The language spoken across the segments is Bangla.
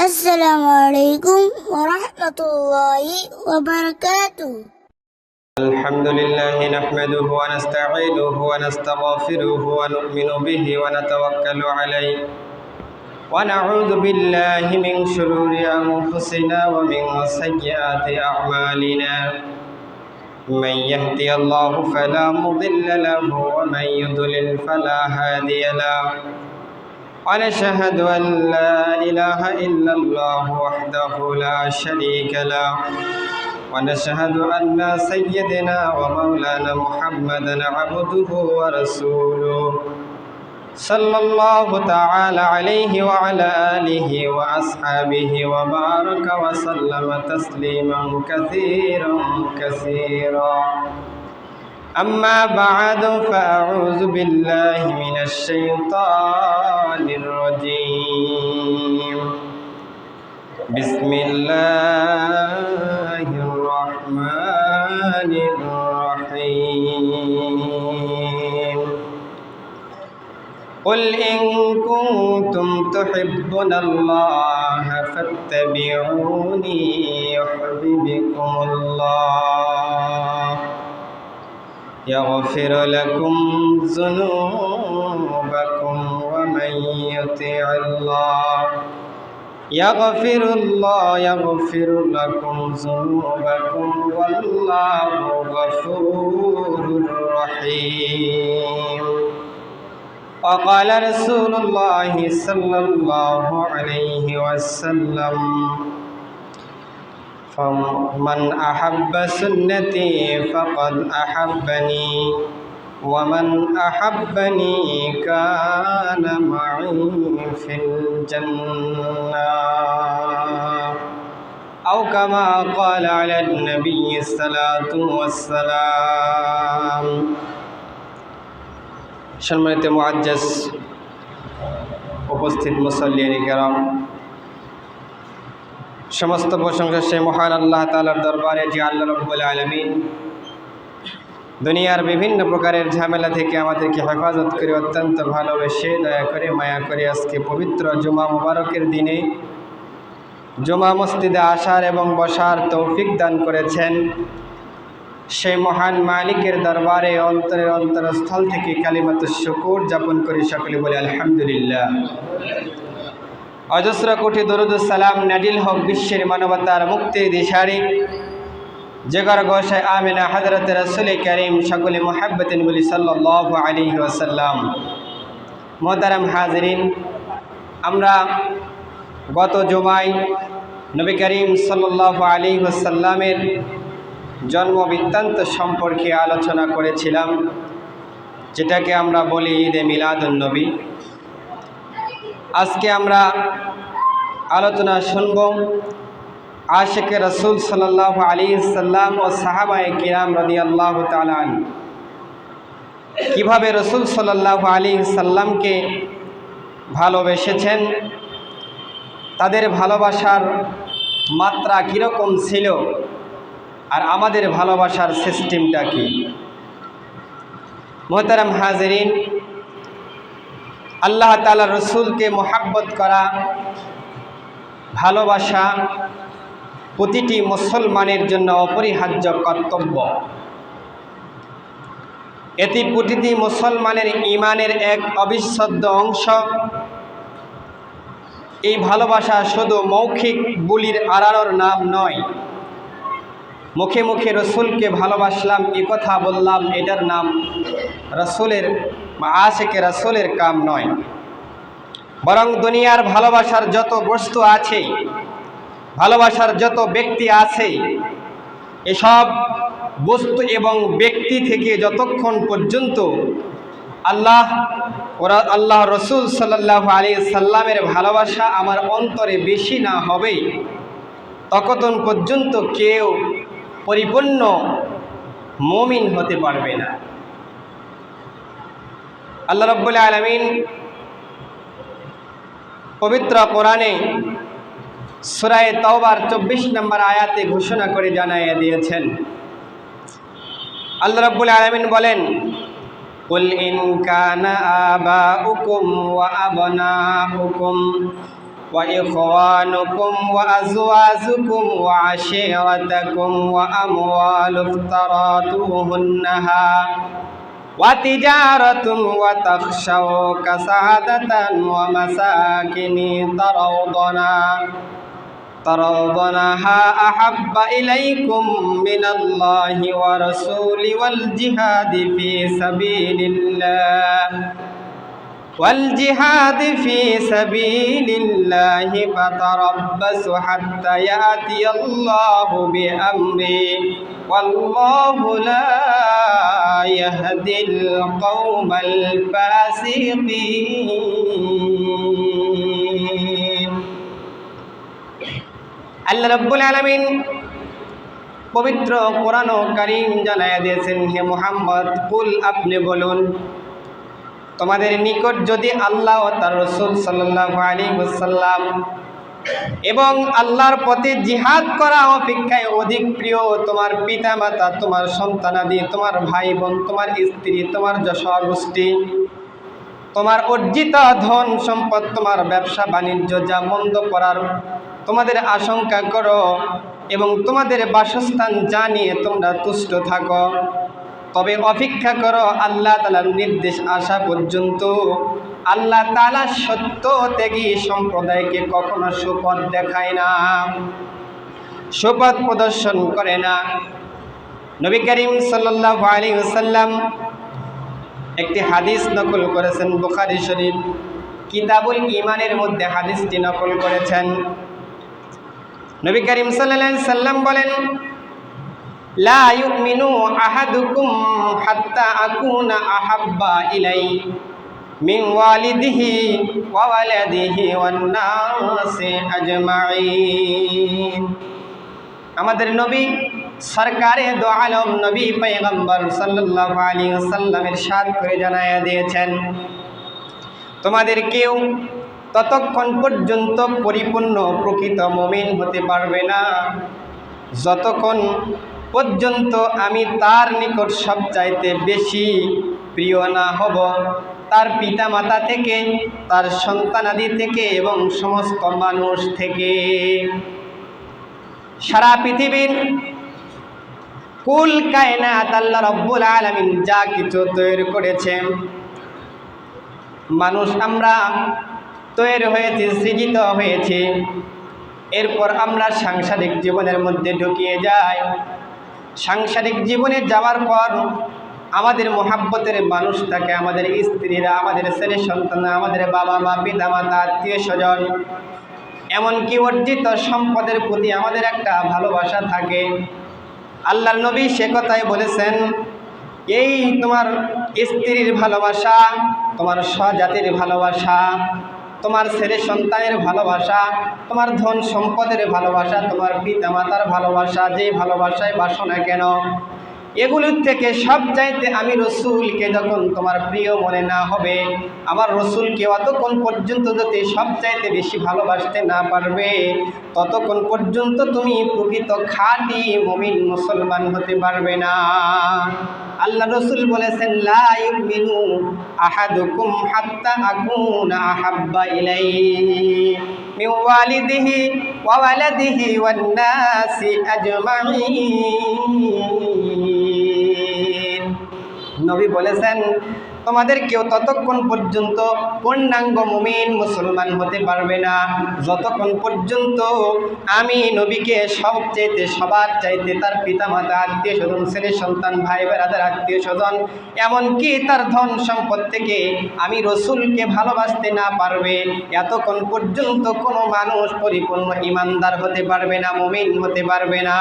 السلام عليكم ورحمة الله وبركاته. الحمد لله نحمده ونستعينه ونستغفره ونؤمن به ونتوكل عليه ونعوذ بالله من شرور أنفسنا ومن سيئات أعمالنا من يهدي الله فلا مضل له ومن يضلل فلا هادي له ونشهد أن لا إله إلا الله وحده لا شريك له ونشهد أن سيدنا ومولانا محمدا عبده ورسوله صلى الله تعالى عليه وعلى آله وأصحابه وبارك وسلم تسليما كثيرا كثيرا أما بعد فأعوذ بالله من الشيطان الرجيم بسم الله الرحمن الرحيم قل إن كنتم تحبون الله فاتبعوني يحببكم الله يغفر لكم ذنوبكم ومن يطع الله يغفر لكم ذنوبكم والله غفور رحيم وقال رسول الله صلى الله عليه وسلم فمن أحب سنتي فقد أحبني ومن أحبني كان معي في الجنة أو كما قال على النبي الصلاة والسلام সম্মানিত মুআজ্জাজ উপস্থিত মুসল্লিয়ান কিরাম, সমস্ত প্রশংসা সেই মহান আল্লাহ তাআলার দরবারে যে আল্লাহ রাব্বুল আলামিন দুনিয়ার বিভিন্ন প্রকারের ঝামেলা থেকে আমাদেরকে হেফাজত করে অত্যন্ত ভালোবেসে দয়া করে মায়া করে আজকে পবিত্র জুমা মুবারকের দিনে জুমা মসজিদে আসার এবং বসার তৌফিক দান করেছেন। সেই মহান মালিকের দরবারে অন্তরের অন্তরস্থল থেকে কালিমাতুশ শুকর যাপন করে সকলে বলে আলহামদুলিল্লাহ। অজস্র কোটি দরুদ ও সালাম নাজিল হোক বিশ্বের মানবতার মুক্তির দিশারি জেগার গোসায় আমিনা হযরত রাসূল করিম সকলে মুহাব্বতেন বলি সাল্লাল্লাহু আলাইহি ওয়াসাল্লাম। মুহতারাম হাজিরিন, আমরা গত জুমায় নবী করিম সাল্লাল্লাহু আলাইহি ওয়াসাল্লামের জন্ম বৃত্তান্ত সম্পর্কে আলোচনা করেছিলাম, যেটাকে আমরা বলি ঈদে মিলাদুন নবী। আজকে আমরা আলোচনা শুনব আশিকে রাসূল সাল্লাল্লাহু আলাইহি ওয়াসাল্লাম ও সাহাবায়ে কিরাম রাদিয়াল্লাহু তাআলা আনহু কিভাবে রাসূল সাল্লাল্লাহু আলাইহি ওয়াসাল্লামকে ভালোবেসেছেন, তাদের ভালোবাসার মাত্রা কীরকম ছিল, আর আমাদের ভালোবাসার সিস্টেমটা কি। মুহতারাম হাজিরিন, আল্লাহ তাআলা রসুলকে মোহাব্বত করা, ভালোবাসা প্রতিটি মুসলমানের জন্য অপরিহার্য কর্তব্য। এটি প্রতিটি মুসলমানের ঈমানের এক অবিচ্ছেদ্য অংশ। এই ভালোবাসা শুধু মৌখিক বলির আড়ানোর নাম নয়, মুখে মুখে রসুলকে ভালোবাসলাম এ কথা বললাম, এটার নাম রসুলের বা আশিকে রসুলের কাম নয়। বরং দুনিয়ার ভালোবাসার যত বস্তু আছে, ভালোবাসার যত ব্যক্তি আছে, এসব বস্তু এবং ব্যক্তি থেকে যতক্ষণ পর্যন্ত আল্লাহ রসুল সাল্লাল্লাহু আলাইহি সাল্লামের ভালোবাসা আমার অন্তরে বেশি না হবে, ততক্ষণ পর্যন্ত কেউ পরিপূর্ণ মুমিন হতে পারবে না। আল্লাহ রাব্বুল আলামিন পবিত্র কোরআনে সূরা তাওবার 24 নম্বর আয়াতে ঘোষণা করে জানাইয়া দিয়েছেন। আল্লাহ রাব্বুল আলামিন বলেন, قل إن كان آباؤكم وأبناؤكم وإخوانكم وأزواجكم وعشيرتكم وأموال افترضتموها وتجارة وتخشوا كسادة ومساكن ترضونها أحب إليكم من الله ورسوله والجهاد في سبيل الله فتربصوا حتى يأتي الله بأمره والله لا يهدي القوم الفاسقين আল্লাহ রাব্বুল আলামিন পবিত্র কোরআন ও কারীম জানায়া দিয়েছেন, হে মুহাম্মদ, কুল, আপনি বলুন, তোমাদের নিকট যদি আল্লাহ ও তার রাসূল সাল্লাল্লাহু আলাইহি ওয়াসাল্লাম এবং আল্লাহর পথে জিহাদ করা অপেক্ষায় অধিক প্রিয় তোমার পিতামাতা, তোমার সন্তানাদি, তোমার ভাই বোন, তোমার স্ত্রী, তোমার যশা গোষ্ঠী, তোমার অর্জিত ধন সম্পদ, তোমার ব্যবসা বাণিজ্য যা মন্দ করার তোমাদের আশঙ্কা করো এবং তোমাদের বাসস্থান যা নিয়ে তোমরা তুষ্ট থাকো, তবে অপেক্ষা করো আল্লাহ তাআলার নির্দেশ আসা পর্যন্ত। আল্লাহ তাআলা সত্য ত্যাগী সম্প্রদায়কে কখনো সুপথ দেখায় না, সুপথ প্রদর্শন করে না। নবী করিম সাল্লাল্লাহু আলাইহি ওয়াসাল্লাম একটি হাদিস নকল করেছেন, বুখারী শরীফ কিতাবুল ঈমানের মধ্যে হাদিসটি নকল করেছেন। নবী করিম সাল্লাল্লাহু আলাইহি ওয়াসাল্লাম বলেন, লা ইউমিনু আহাদুকুম হাত্তা আকুনা আহাব্বা ইলাইহি মিন ওয়ালিদিহি ওয়া ওয়ালাদিহি ওয়ান নাসি আজমাইন। আমাদের নবী সরকারে দো আলম নবী পয়গম্বর সাল্লাল্লাহু আলাইহি ওয়াসাল্লাম ইরশাদ করে জানায়া দিয়েছেন, তোমাদের কেউ ততক্ষণ পর্যন্ত পরিপূর্ণ প্রকৃত মুমিন হতে পারবে না যতক্ষণ পর্যন্ত আমি তার নিকট সবচাইতে বেশি প্রিয় না হব তার পিতামাতা থেকে, তার সন্তানাদি থেকে এবং সমস্ত মানুষ থেকে। সারা পৃথিবীর কুল কায়নাত আল্লাহ রাব্বুল আলামিন যা কিছু তৈরি করেছেন, মানুষ আমরা তৈরি হয়েছে, সৃজিত হয়েছে, এরপর আমরা সাংসারিক জীবনের মধ্যে ঢুকিয়ে যাই। সাংসারিক জীবনে যাওয়ার পর আমাদের মোহাব্বতের মানুষ থাকে, আমাদের স্ত্রীরা, আমাদের ছেলে সন্তান, আমাদের বাবা মা, পিতা মাতা, আত্মীয় স্বজন, এমনকি অর্জিত সম্পদের প্রতি আমাদের একটা ভালোবাসা থাকে। আল্লাহর নবী সে কথাই বলেছেন, এই তোমার স্ত্রীর ভালোবাসা, তোমার স্বজাতির ভালোবাসা, তোমার ছেলে সন্তানের ভালোবাসা, তোমার ধন সম্পদের ভালোবাসা, তোমার পিতা মাতার ভালোবাসা, যে ভালোবাসায় বাসো না কেন, এগুলোর থেকে সব চাইতে আমি রসুলকে যখন তোমার প্রিয় মনে না হবে, আমার রসুলকে অতক্ষণ পর্যন্ত যদি সব চাইতে বেশি ভালোবাসতে না পারবে, ততক্ষণ পর্যন্ত তুমি প্রকৃত খাঁটি মুমিন মুসলমান হতে পারবে না। আল্লাহ রসুল বলেছেন, লা ইউমিনু আহাদুকুম হাত্তা আকুনা আহাব্বা ইলাইহি মিন ওয়ালিদিহি ওয়া ওয়ালাদিহি ওয়ান নাসি আজমাইন। নবী বলেছেন, তোমাদের কেউ ততক্ষণ পর্যন্ত পূর্ণাঙ্গ মুমিন মুসলমান হতে পারবে না যতক্ষণ পর্যন্ত আমি নবীকে সবচাইতে, সবার চাইতে, তার পিতামাতা, আত্মীয় স্বজন, ছেলে সন্তান, ভাই বেরাদার, আত্মীয় স্বজন, এমনকি তার ধন সম্পদ থেকে আমি রসুলকে ভালোবাসতে না পারবে, এতক্ষণ পর্যন্ত কোনো মানুষ পরিপূর্ণ ইমানদার হতে পারবে না, মুমিন হতে পারবে না।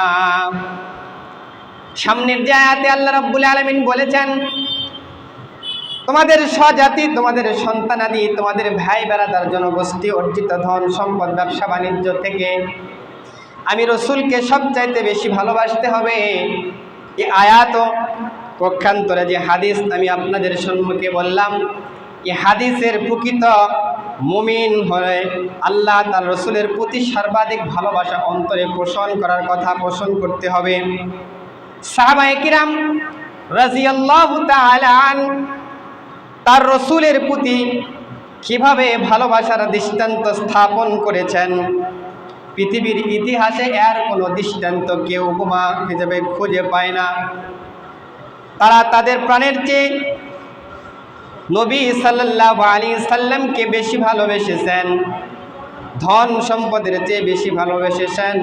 সামনের যে আয়াতে আল্লাহ রাব্বুল আলামিন বলেছেন, তোমাদের স্বজাতি, তোমাদের সন্তানাদি, তোমাদের ভাই বেরাদার, জনগোষ্ঠী, অর্জিত ধন সম্পদ, ব্যবসা বাণিজ্য থেকে আমি রসুলকে সবচাইতে বেশি ভালোবাসতে হবে। এই আয়াত পক্ষান্তরে যে হাদিস আমি আপনাদের সম্মুখে বললাম, এই হাদিসের প্রকৃত মুমিন হয়ে আল্লাহ তার রসুলের প্রতি সর্বাধিক ভালোবাসা অন্তরে পোষণ করার কথা পোষণ করতে হবে। সাহাবায়ে কিরাম রাদিয়াল্লাহু তাআলা আনহুম তার রসুলের প্রতি কিভাবে ভালোবাসার দৃষ্টান্ত স্থাপন করেছেন। পৃথিবীর ইতিহাসে এর কোনো দৃষ্টান্ত কেউ উপমা হিসেবে খুঁজে পায় না। তারা তাদের প্রাণের চেয়ে নবী সাল্লাল্লাহু আলাইহি সাল্লামকে বেশি ভালোবেসেছেন, ধন সম্পদের চেয়ে বেশি ভালোবেসেছেন,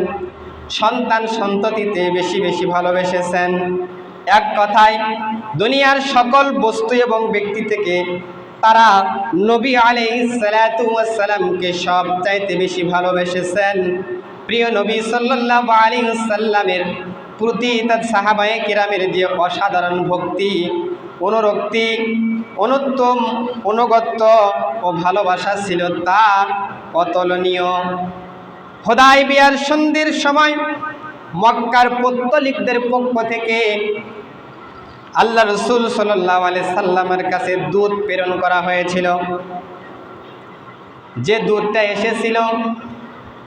সন্তান সন্ততিতে বেশি ভালোবেসেছেন। এক কথায় দুনিয়ার সকল বস্তু এবং ব্যক্তি থেকে তারা নবী আলাইহিস সালাতু ওয়াস সালামকে সবচাইতে বেশি ভালোবেসেছেন। প্রিয় নবী সাল্লাল্লাহু আলাইহি সাল্লামের প্রতি তার সাহাবায়ে কিরামের যে অসাধারণ ভক্তি, অনুরক্তি, অনুত্তম অনুগত্য ও ভালোবাসা ছিল তা অতুলনীয়। হুদায়বিয়ার সন্ধির সময় মক্কার পৌত্তলিকদের পক্ষ থেকে আল্লাহ রসুল সাল্লাল্লাহু আলাইহি সাল্লামের কাছে দূত প্রেরণ করা হয়েছিল। যে দূতটা এসেছিল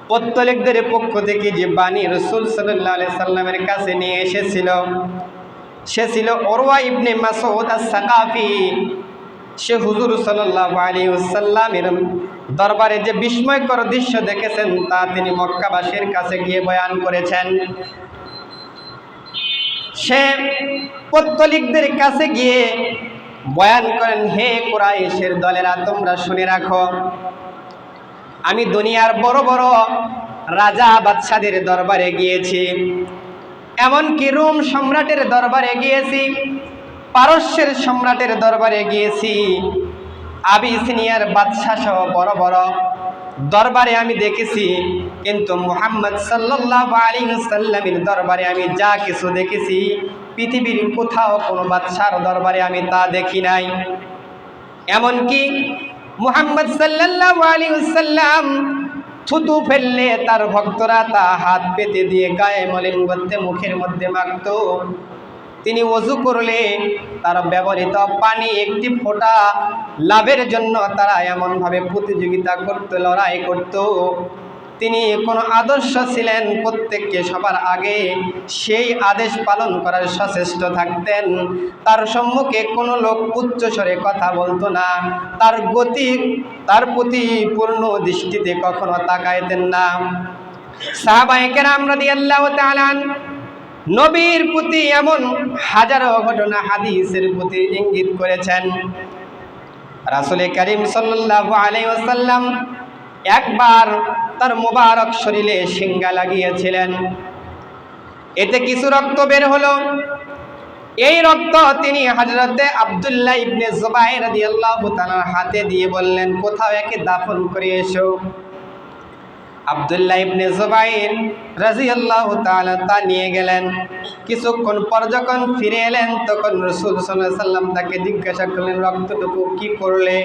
পৌত্তলিকদের পক্ষ থেকে, যে বাণী রসুল সাল্লাল্লাহু আলাইহি সাল্লামের কাছে নিয়ে এসেছিল, সে ছিল উরওয়া ইবনে মাসউদ আস-সাকাফি। সে হুজুর সাল্লাল্লাহু আলাইহি ওয়াসাল্লামের দরবারে যে বিস্ময়কর দৃশ্য দেখেছেন তা তিনি মক্কাবাসীর কাছে গিয়ে বয়ান করেছেন। সে পৌত্তলিকদের কাছে গিয়ে বয়ান করেন, হে কুরাইশের দলেরা, তোমরা শুনে রাখো, আমি দুনিয়ার বড় বড় রাজা বাদশাদের দরবারে গিয়েছি, এমনকি রোম সম্রাটের দরবারে গিয়েছি, পারস্যের সম্রাটের দরবারে গিয়েছি, আবিসিনিয়ার বাদশাহ সহ বড় বড় দরবারে আমি দেখেছি, কিন্তু মুহাম্মদ সাল্লাল্লাহু আলাইহি ওয়াসাল্লামের দরবারে আমি যা কিছু দেখেছি পৃথিবীর কোথাও কোনো বাদশার দরবারে আমি তা দেখি নাই। এমনকি মুহাম্মদ সাল্লাল্লাহু আলাইহি ওয়াসাল্লাম থুতু ফেললে তার ভক্তরা তা হাত পেতে দিয়ে গায়ে মলিন করতে মুখের মধ্যে মাখত। তিনি ওযু করলে তার ব্যবহৃত পানি একটি ফোঁটা লাভের জন্য তারা এমনভাবে প্রতিযোগিতা করত, লড়াই করত। তিনি কোনো আদর্শ ছিলেন, প্রত্যেককে সবার আগে সেই আদেশ পালন করার সচেষ্ট থাকতেন। তার সম্মুখে কোনো লোক উচ্চস্বরে কথা বলতো না, তার প্রতি পূর্ণ দৃষ্টিতে কখনো তাকাইতেন না। সাহাবায়ে কেরাম রাদিয়াল্লাহু তাআলা নবীর প্রতি এমন হাজারো ঘটনা হাদিসের প্রতি ইঙ্গিত করেছেন। রাসূল করিম সাল্লাল্লাহু আলাইহি ওয়াসাল্লাম একবার তার মোবারক শরীরে সিংহা লাগিয়েছিলেন, এতে কিছু রক্ত বের হলো। এই রক্ত তিনি হযরতে আব্দুল্লাহ ইবনে জুবাইর রাদিয়াল্লাহু তাআলার হাতে দিয়ে বললেন, কোথাও একে দাফন করে এসো। আব্দুল্লাহ ইবনে জুবাইর রাদিয়াল্লাহু তাআলা তা নিয়ে গেলেন। কিছুক্ষণ পর যখন ফিরে এলেন তখন রাসূল সাল্লাল্লাহু আলাইহি সাল্লাম তাকে জিজ্ঞাসা করলেন, রক্তটুকু কি করলে?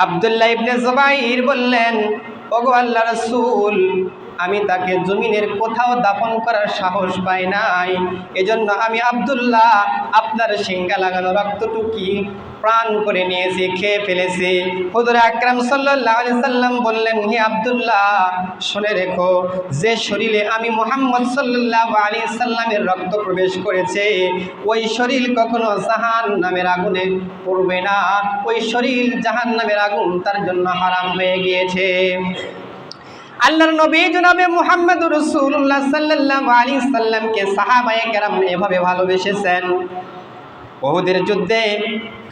আব্দুল্লাহ ইবনে জুবাইর বললেন, ওগো আল্লাহর রাসূল, আমি তাকে জমিনের কোথাও দাফন করার সাহস পাই নাই, এজন্য আমি আব্দুল্লাহ আপনার সিংহা লাগানো রক্তটুকি প্রাণ করে নিয়েছি, খেয়ে ফেলেছি। হুজুর আকরাম সাল্লাল্লাহু আলাইহি সাল্লাম বললেন, হে আব্দুল্লাহ, শুনে রেখো, যে শরীরে আমি মুহাম্মদ সাল্লাল্লাহু আলাইহি সাল্লামের রক্ত প্রবেশ করেছে ওই শরীর কখনো জাহান্নামের আগুনে পড়বে না, ওই শরীর জাহান্নামের আগুন তার জন্য হারাম হয়ে গিয়েছে। আল্লাহর নবী জনাবে মুহাম্মদুর রাসূলুল্লাহ সাল্লাল্লাহু আলাইহি সাল্লামকে সাহাবায়ে কেরাম এভাবে ভালোবেসেছেন। উহুদের যুদ্ধে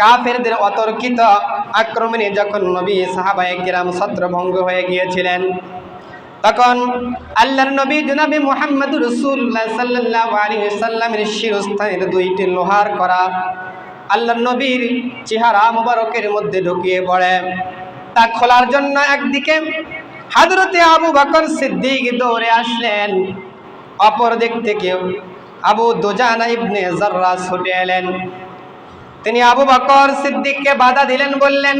কাফেরদের অতর্কিত আক্রমণে যখন নবী সাহাবায়ে কেরাম ছত্রভঙ্গ হয়ে গিয়েছিলেন, তখন আল্লাহর নবী জনাবে মুহাম্মদুর রাসূলুল্লাহ সাল্লাল্লাহু আলাইহি সাল্লামের শিরস্থানের দুইটি লোহার করা আল্লাহর নবীর চেহারা মুবারকের মধ্যে ঢুকিয়ে পড়ে। তা খোলার জন্য একদিকে হযরতে আবু বকর সিদ্দিক দৌড়ে আসলেন, অপর দিক থেকে আবু দুজানা ইবনে জাররা ছুটে এলেন। তিনি আবু বকর সিদ্দিককে বাধা দিলেন, বললেন,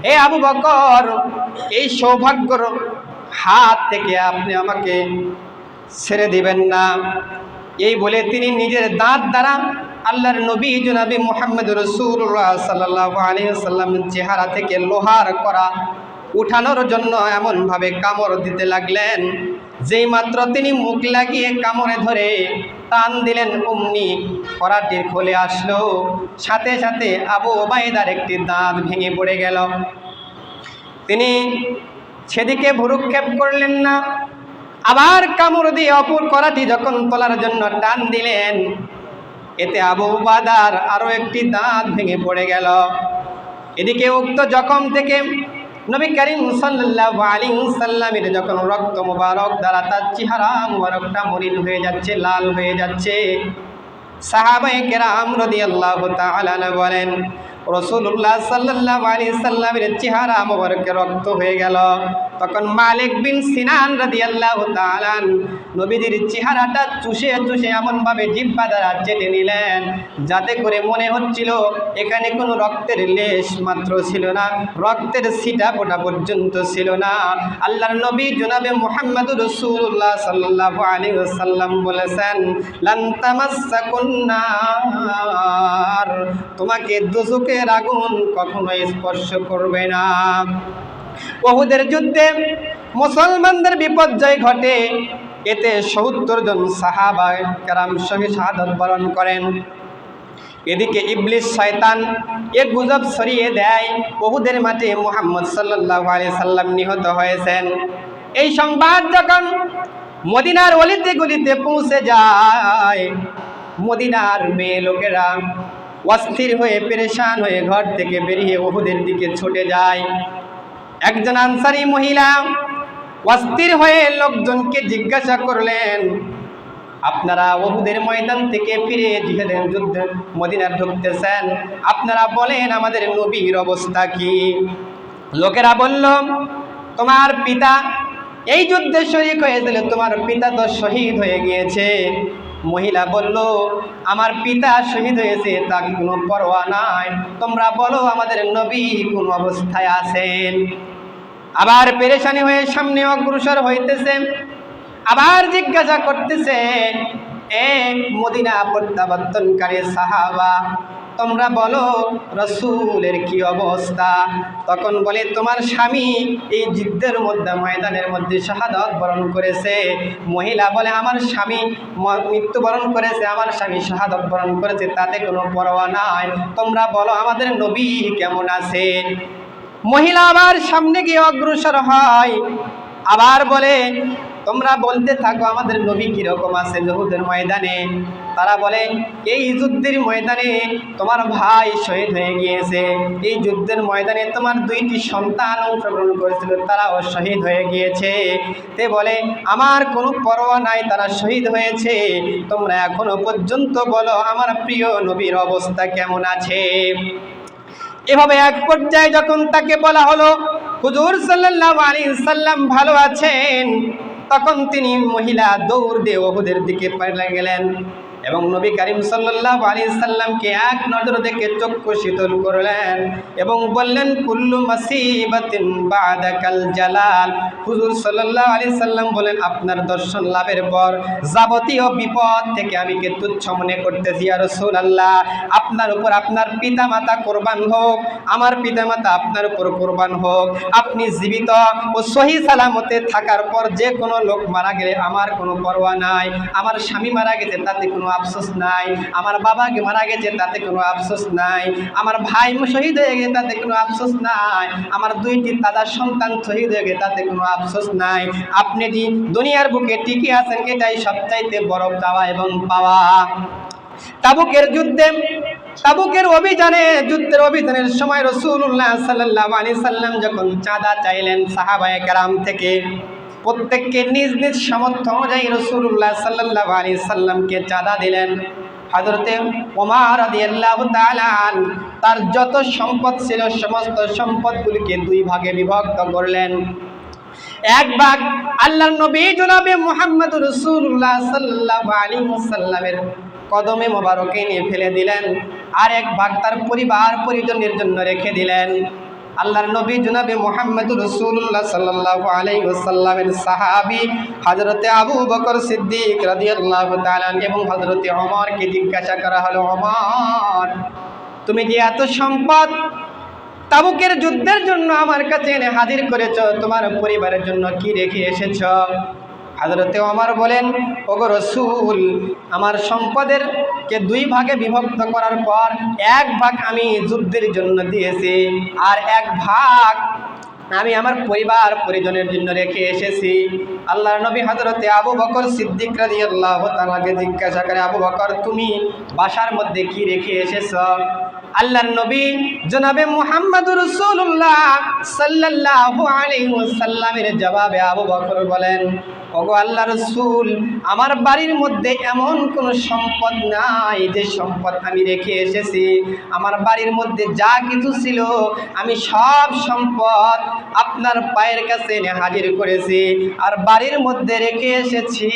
হে আবু বকর, এই সৌভাগ্যর হাত থেকে আপনি আমাকে ছেড়ে দিবেন না। এই বলে তিনি নিজের দাঁত দ্বারা আল্লাহর নবী জনাবে মুহাম্মদুর রাসূলুল্লাহ সাল্লাল্লাহু আলাইহি ওয়াসাল্লামের চেহারা থেকে লোহার করা উঠানোর জন্য এমনভাবে কামড় দিতে লাগলেন, যেই মাত্র তিনি মুখ লাগিয়ে কামড়ে ধরে টান দিলেন, অমনি করাটির খুলে আসলো। সাথে সাথে আবু উবাইদার একটি দাঁত ভেঙে পড়ে গেল। তিনি সেদিকে ভ্রুক্ষেপ করলেন না। আবার কামড় দিয়ে অপর করাটি যখন তোলার জন্য টান দিলেন, এতে আবু উবাদার আরো একটি দাঁত ভেঙে পড়ে গেল। এদিকে উক্ত জখম থেকে নবী করিম সাল্লাল্লাহু আলাইহি ওয়াসাল্লামের যখন রক্ত মুবারক দ্বারা তার চেহারা মুবারকটা মলিন হয়ে যাচ্ছে, লাল হয়ে যাচ্ছে, সাহাবায়ে কেরাম রাদিয়াল্লাহু তাআলা বলেন, রাসূলুল্লাহ সাল্লাল্লাহু আলাইহি সাল্লামের চেহারা মুবারকে রক্ত হয়ে গেল। তখন মালিক বিন সিনান রাদিয়াল্লাহু তাআলা নবীজির চেহারাটা চুষে চুষে এমনভাবে জিহ্বা দ্বারা চেটে নিলেন, যাতে করে মনে হচ্ছিল এখানে কোনো রক্তের লেশ মাত্র ছিল না, রক্তের ছিটা ফোঁটা পর্যন্ত ছিল না। আল্লাহর নবী জনাবে মুহাম্মদুর রাসূলুল্লাহ সাল্লাল্লাহু আলাইহি ওয়াসাল্লাম বলেছেন, লান তামাসসাকুন নার, তোমাকে দোজখের আগুন কখনোই স্পর্শ করবে না। উহুদের যুদ্ধে মুসলমানদের বিপর্যয় ঘটে, এতে ৭০ জন সাহাবা কেরাম শহীদ শাহাদাত বরণ করেন। এদিকে ইবলিস শয়তান এক গুজব ছড়িয়ে দেয় উহুদের মাঠে মুহাম্মদ সাল্লাল্লাহু আলাইহি সাল্লাম নিহত হয়েছেন। এই সংবাদ যখন মদিনার অলিতে গলিতে পৌঁছে যায়, মদিনার মেয়ে লোকেরা অস্থির হয়ে পেরেশান হয়ে ঘর থেকে বেরিয়ে উহুদের দিকে ছুটে যায়। একজন আনসারী মহিলা অস্থির হয়ে লোকজনকে জিজ্ঞাসা করলেন, আপনারা উহুদের ময়দান থেকে ফিরে জিহাদের যুদ্ধে মদিনার ঢুকতেছেন, আপনারা বলেন আমাদের নবীর অবস্থা কি? লোকেরা বলল, তোমার পিতা এই যুদ্ধে শরীক হয়েছিল, তোমার পিতা তো শহীদ হয়ে গিয়েছে। মহিলা বলল, আমার পিতা শহীদ হয়েছে তা কোনো পরোয়া নাই, তোমরা বলো আমাদের নবী কোন অবস্থায় আছেন। আবার পেরেশানি হয়ে সামনে অগ্রসর হইতেছে, আবার জিজ্ঞাসা করতেছে, এ মদিনা প্রত্যাবর্তনকারী সাহাবা, তোমরা বলো রাসূলের কি অবস্থা? তখন বলে, তোমার স্বামী এই যুদ্ধের মধ্যে ময়দানের মধ্যে শাহাদাত বরণ করেছে। মহিলা বলে, আমার স্বামী মৃত্যুবরণ করেছে, আমার স্বামী শাহাদাত বরণ করেছে, তাতে কোনো পরোয়া নাই, তোমরা বলো আমাদের নবী কেমন আছে? মহিলা আবার সামনে গিয়ে অগ্রসর হয়, আবার বলে, তোমরা বলতে থাকো আমাদের নবী কিরকম আছে উহুদের ময়দানে। তারা বলে, এই যুদ্ধের ময়দানে তোমার ভাই শহীদ হয়ে গিয়েছে, এই যুদ্ধের ময়দানে তোমার 2টি সন্তান অংশগ্রহণ করেছিল, তারাও শহীদ হয়ে গিয়েছে। তে বলে, আমার কোনো পরোয়া নাই, তারা শহীদ হয়েছে, তোমরা এখনো পর্যন্ত বলো আমার প্রিয় নবীর অবস্থা কেমন আছে। এভাবে এক পর্যায়ে যখন তাকে বলা হলো হুজুর সাল্লাল্লাহু আলাইহি সাল্লাম ভালো আছেন, তখন তিনি মহিলা দৌড় দিয়ে উহুদের দিকে পালিয়ে গেলেন এবং নবী করিম সাল্লাল্লাহু আলাইহি সাল্লামকে এক নজর দেখে চক্ষু শীতল করলেন এবং বললেন, কুল্লু মাসিবাতিন বাদাকাল জালাল। হুজুর সাল্লাল্লাহু আলাইহি সাল্লাম বলেন, আপনার দর্শন লাভের পর যাবতীয় বিপদ থেকে আমি কে তুচ্ছ মনে করতেছি ইয়া রাসূলুল্লাহ। আপনার উপর আপনার পিতামাতা কুরবান হোক, আমার পিতামাতা আপনার উপর কুরবান হোক। আপনি জীবিত ও সহি সালামতে থাকার পর যে কোনো লোক মারা গেলে আমার কোনো পরোয়া নাই। আমার স্বামী মারা গেছে তাতে কোনো আফসোস নাই, আমার বাবাকে মারা গেছে তাতে কোনো আফসোস নাই, আমার ভাই শহীদ হয়ে গেছে তাতে কোনো আফসোস নাই, আমার 2টি দাদা সন্তান শহীদ হয়ে গেছে তাতে কোনো আফসোস নাই। আপনি যে দুনিয়ার বুকে টিকে আছেন এটাই সবচাইতে বড় চাওয়া এবং পাওয়া। তাবুকের যুদ্ধে তাবুকের যুদ্ধের অভিযানের সময় রাসূলুল্লাহ সাল্লাল্লাহু আলাইহি সাল্লাম যখন চাঁদা চাইলেন সাহাবায়ে কেরাম থেকে, প্রত্যেককে নিজ নিজ সামর্থ্য অনুযায়ী রাসূলুল্লাহ সাল্লাল্লাহু আলাইহি সাল্লামকে চাঁদা দিলেন। হযরতে ওমর রাদিয়াল্লাহু তাআলা তার যত সম্পদ ছিল সমস্ত সম্পদগুলিকে 2 ভাগে বিভক্ত করলেন। এক ভাগ আল্লাহর নবী জনাবে মুহাম্মদুর রাসূলুল্লাহ সাল্লাল্লাহু আলাইহি ওয়াসাল্লামের কদমে মোবারকে নিয়ে ফেলে দিলেন, আর এক ভাগ তার পরিবার পরিজনের জন্য রেখে দিলেন। আল্লাহর নবী জনাবে মুহাম্মদুর রাসূলুল্লাহ সাল্লাল্লাহু আলাইহি ওয়াসাল্লামের সাহাবী হযরতে আবু বকর সিদ্দিক রাদিয়াল্লাহু তাআলা এবং হযরতে ওমরকে জিজ্ঞাসা করা হলো, ওমর, তুমি যে এত সম্পদ তাবুকের যুদ্ধের জন্য আমার কাছে এনে হাজির করেছ, তোমার পরিবারের জন্য কি রেখে এসেছ? হযরতে ওমর বলেন, ওগো রাসূল, আমার সম্পদের কে 2 ভাগে বিভক্ত করার পর 1 ভাগ আমি যুদ্ধের জন্য দিয়েছি, আর 1 ভাগ আমি আমার পরিবার পরিজনের জন্য রেখে এসেছি। আল্লাহর নবী হযরতে আবু বকর সিদ্দিক রাদিয়াল্লাহু তাআলাকে জিজ্ঞাসা করে, আবু বকর তুমি বাসার মধ্যে কি রেখে এসেছো? আল্লাহর নবী জনাবে মুহাম্মদুর রাসূলুল্লাহ সাল্লাল্লাহু আলাইহি ওয়াসাল্লামের জবাবে আবু বকর বলেন, ওগো আল্লাহর রাসূল, আমার বাড়ির মধ্যে এমন কোনো সম্পদ নাই যে সম্পদ আমি রেখে এসেছি। আমার বাড়ির মধ্যে যা কিছু ছিল আমি সব সম্পদ আপনার পায়ের কাছে এনে হাজির করেছি, আর বাড়ির মধ্যে রেখে এসেছি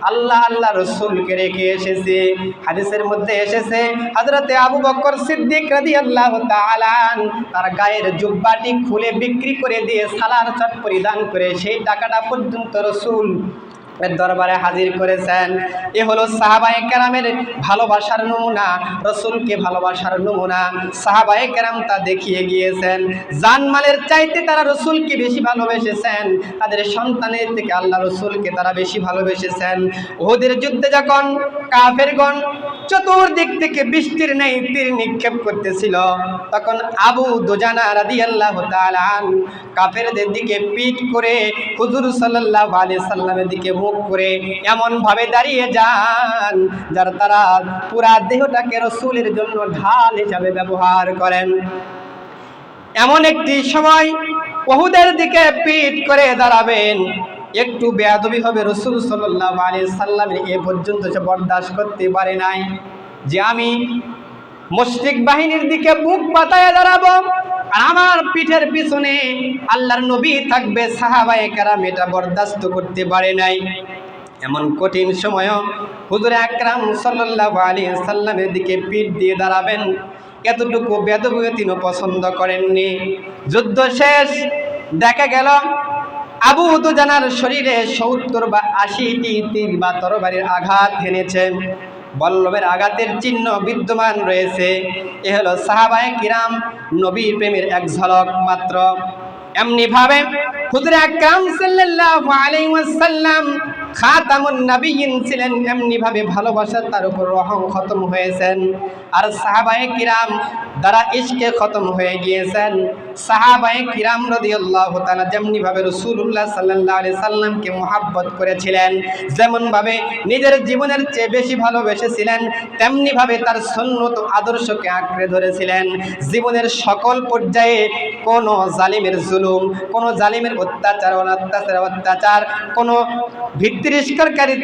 আল্লাহ রসুলকে রেখে এসেছি। হাদিসের মধ্যে এসেছে হযরতে আবু বকর সিদ্দিক রাদিয়াল্লাহু তাআলা তার গায়ের জুব্বাটি খুলে বিক্রি করে দিয়ে সালার চট পরিধান করে সেই টাকাটা পর্যন্ত রসুল দরবারে হাজির করেছেন। এ হলো সাহাবায়ে কেরামের ভালোবাসার নমুনা, রসুলকে ভালোবাসার নমুনা। সাহাবায়ে কেরাম তা দেখিয়ে গিয়েছেন। জানমালের চাইতে তারা রসুলকে বেশি ভালোবেসেছেন, তাদের সন্তানের থেকে আল্লাহ রসুলকে তারা বেশি ভালোবেসেছেন। উহুদের যুদ্ধে যখন কাফেরগণ চতুর্দিক থেকে বৃষ্টির ন্যায় তীর নিক্ষেপ করতেছিল, তখন আবু দুজানা রাদিয়াল্লাহু তাআলা কাফেরদের দিকে পিঠ করে হুজুর সাল্লাল্লাহু আলাইহি সাল্লামের দিকে মুখ করে এমন ভাবে দাঁড়িয়ে যান যার তারা পুরা দেহটাকে রসুলের জন্য ঢাল হিসাবে ব্যবহার করেন। এমন একটি সময় উহুদের দিকে পিঠ করে দাঁড়াবেন, একটু বেয়াদবি হবে, রসুল সাল্লাল্লাহু আলাইহি সাল্লামের এ পর্যন্ত সে বরদাস্ত করতে পারে নাই যে আমি মুশরিক বাহিনীর দিকে বুক পাতায় দাঁড়াবো আর আমার পিঠের পিছনে আল্লাহর নবী থাকবে। সাহাবায়ে কেরাম এটা বরদাস্ত করতে পারে নাই। এমন কঠিন সময়ও হুজুর আকরাম সাল্লাল্লাহু আলাইহি সাল্লামের দিকে পিঠ দিয়ে দাঁড়াবেন, এতটুকু বেয়াদবি তিনি পছন্দ করেননি। যুদ্ধ শেষ, দেখা গেল আবু দুজানার শরীরে ৭০ বা ৮০টি তীর বা তরবারির আঘাত হেনেছে, বল্লভের আঘাতের চিহ্ন বিদ্যমান রয়েছে। এ হলো সাহাবায়ে কিরাম নবীর প্রেমের এক ঝলক মাত্র। এমনি ভাবে হুজুর আকরাম সাল্লাল্লাহু আলাইহি ওয়াসাল্লাম খাতামুন নবিয়্যিন ছিলেন, এমনি ভাবে ভালোবাসা তার উপর রহম খতম হয়েছেন, আর সাহাবায়ে কিরাম দ্বারা ইশকে খতম হয়ে গিয়েছেন। সাহাবায়ে কিরাম রাদিয়াল্লাহু তাআলা যেমনি ভাবে রাসূলুল্লাহ সাল্লাল্লাহু আলাইহি সাল্লামকে মুহাব্বত করেছিলেন, যেমন ভাবে নিজের জীবনের চেয়ে বেশি ভালোবেসেছিলেন, তেমনি ভাবে তার সুন্নত আদর্শকে আঁকড়ে ধরেছিলেন। জীবনের সকল পর্যায়ে কোনো জালিমের জুলুম, কোনো জালিমের অত্যাচার, কোনো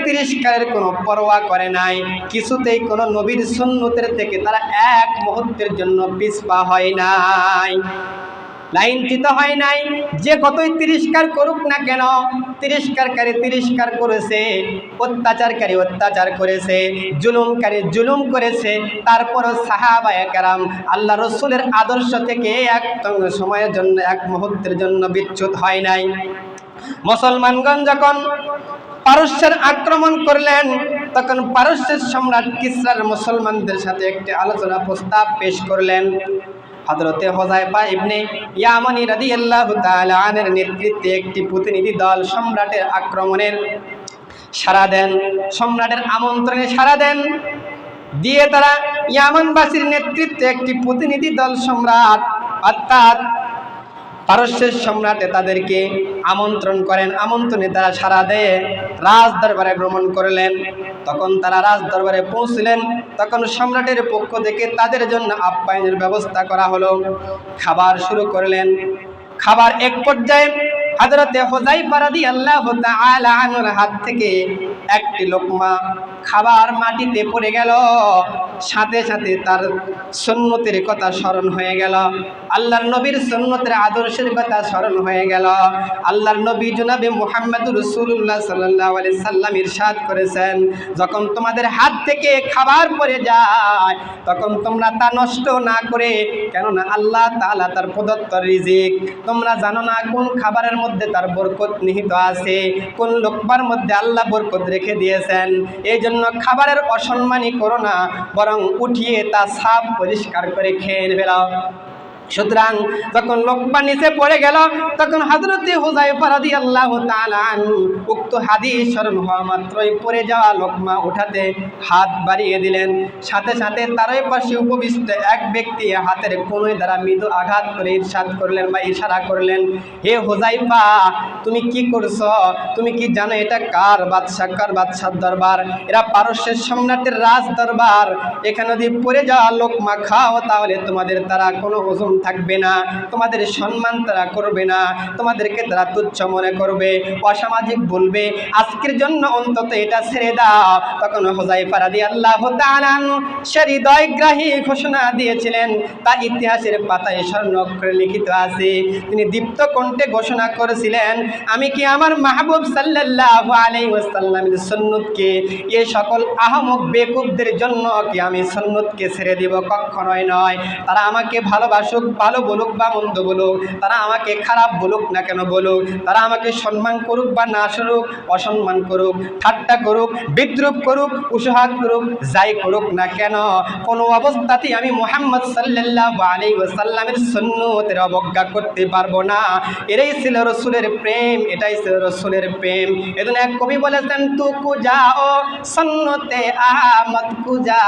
তিরস্কারের কোনো পরোয়া করে নাই। কিছুতেই কোনো নবীর সুন্নতের থেকে তারা এক মুহূর্তের জন্য পিছপা হয় নাই, লাইনচ্যুত হয় নাই। যে কতই তিরস্কার করুক না কেন, তিরস্কারকারী তিরস্কার করেছে, অত্যাচারকারী অত্যাচার করেছে, জুলুমকারী জুলুম করেছে, তারপরও সাহাবায়ে কেরাম আল্লাহ রসুলের আদর্শ থেকে এক সময়ের জন্য, এক মুহূর্তের জন্য বিচ্যুত হয় নাই। মুসলমানগণ যখন পারস্যের আক্রমণ করলেন, তখন পারস্যের সম্রাট কিসরার মুসলমানদের সাথে একটি আলোচনা প্রস্তাব পেশ করলেন। হযরতে হুযায়ফা ইবনে ইয়ামানি রাদিয়াল্লাহু তাআলা আনহুর নেতৃত্বে একটি প্রতিনিধি দল সম্রাটের আক্রমণের সাড়া দেন, সম্রাটের আমন্ত্রণে সাড়া দেন, দিয়ে তারা ইয়ামানবাসীর নেতৃত্বে একটি প্রতিনিধি দল সম্রাট অর্থাৎ পারস্যের সম্রাটে তাদেরকে আমন্ত্রণ করেন। আমন্ত্রণে তারা সাড়া দিয়ে রাজ দরবারে ভ্রমণ করলেন। তখন তারা রাজ দরবারে পৌঁছলেন, তখন সম্রাটের পক্ষ থেকে তাদের জন্য আপ্যায়নের ব্যবস্থা করা হলো। খাবার শুরু করলেন। খাবার এক পর্যায়ে হযরতে হুযায়ফা রাদিয়াল্লাহু তাআলা আনহুর হাত থেকে একটি লোকমা খাবার মাটিতে পড়ে গেল। সাথে সাথে তার সুন্নতের কথা স্মরণ হয়ে গেল, আল্লাহর নবীর সুন্নতের আদর্শের কথা স্মরণ হয়ে গেল। আল্লাহর নবী জনাবে মুহাম্মদুর রাসূলুল্লাহ সাল্লাল্লাহু আলাইহি সাল্লাম ইরশাদ করেছেন, যখন তোমাদের হাত থেকে খাবার পড়ে যায় তখন তোমরা তা নষ্ট না করে, কেননা আল্লাহ তাআলা তার প্রদত্ত রিজিক তোমরা জানো না কোন খাবারের মধ্যে তার বরকত নিহিত আছে, কোন লোকমার মধ্যে আল্লাহ বরকত রেখে দিয়েছেন। এই জন্য খাবারের অসম্মানী করো না, বরং উঠিয়ে তা সাফ পরিষ্কার করে খেয়ে ফেলাও। সুতরাং যখন লোকমা নিচে পড়ে গেল তখন হযরত হুযায়ফা রাদিয়াল্লাহু তাআলা আনহু উক্ত হাদিস স্মরণ হওয়া মাত্রই পড়ে যাওয়া লোকমা উঠাতে হাত বাড়িয়ে দিলেন। সাথে সাথে তারই পাশে উপবিষ্ট এক ব্যক্তি হাতের কনুই দ্বারা মৃদু আঘাত করে ইরশাদ করলেন বা ইশারা করলেন, হে হুযায়ফা, তুমি কি করছো? তুমি কি জানো এটা কার বাদশার দরবার? এরা পারস্যের সম্রাটের রাজ দরবার। এখানে যদি পড়ে যাওয়া লোকমা খাও তাহলে তোমাদের তারা কোনো ওজন থাকবে না, তোমাদের সম্মান তারা করবে না, তোমাদেরকে তারা তুচ্ছ মনে করবে, অসামাজিক বলবে। আজকের জন্য অন্তত এটা ছেড়ে দাও। তখন হুযায়ফা রাদিয়াল্লাহু তাআলা সে হৃদয়গ্রাহী ঘোষণা দিয়েছিলেন, তা ইতিহাসের পাতায় স্বর্ণাক্ষরে লিখিত আছে। তিনি দীপ্ত কণ্ঠে ঘোষণা করেছিলেন, আমি কি আমার মাহবুব সাল্লাল্লাহু আলাইহি ওয়াসাল্লামের সুন্নতকে এই সকল আহমক বেকুবদের জন্য কি আমি সুন্নতকে ছেড়ে দিব? কখনোই নয়। তারা আমাকে ভালোবাসুক, ভালো বলুক বা মন্দ বলুক, তারা আমাকে খারাপ বলুক না কেন বলুক, তারা আমাকে সম্মান করুক বা না করুক, অসম্মান করুক, ঠাট্টা করুক, বিদ্রুপ করুক, উৎসাহ করুক, যাই করুক না কেন, কোনো অবস্থাতেই আমি মুহাম্মদ সাল্লাল্লাহু আলাইহি ওয়াসাল্লামের সুন্নতের অবজ্ঞা করতে পারবো না। এটাই ছিল রাসূলের প্রেম, এটাই ছিল রাসূলের প্রেম। এজন্য এক কবি বলেছেন, তুকু যাও সুন্নতে আহমদ কুজা,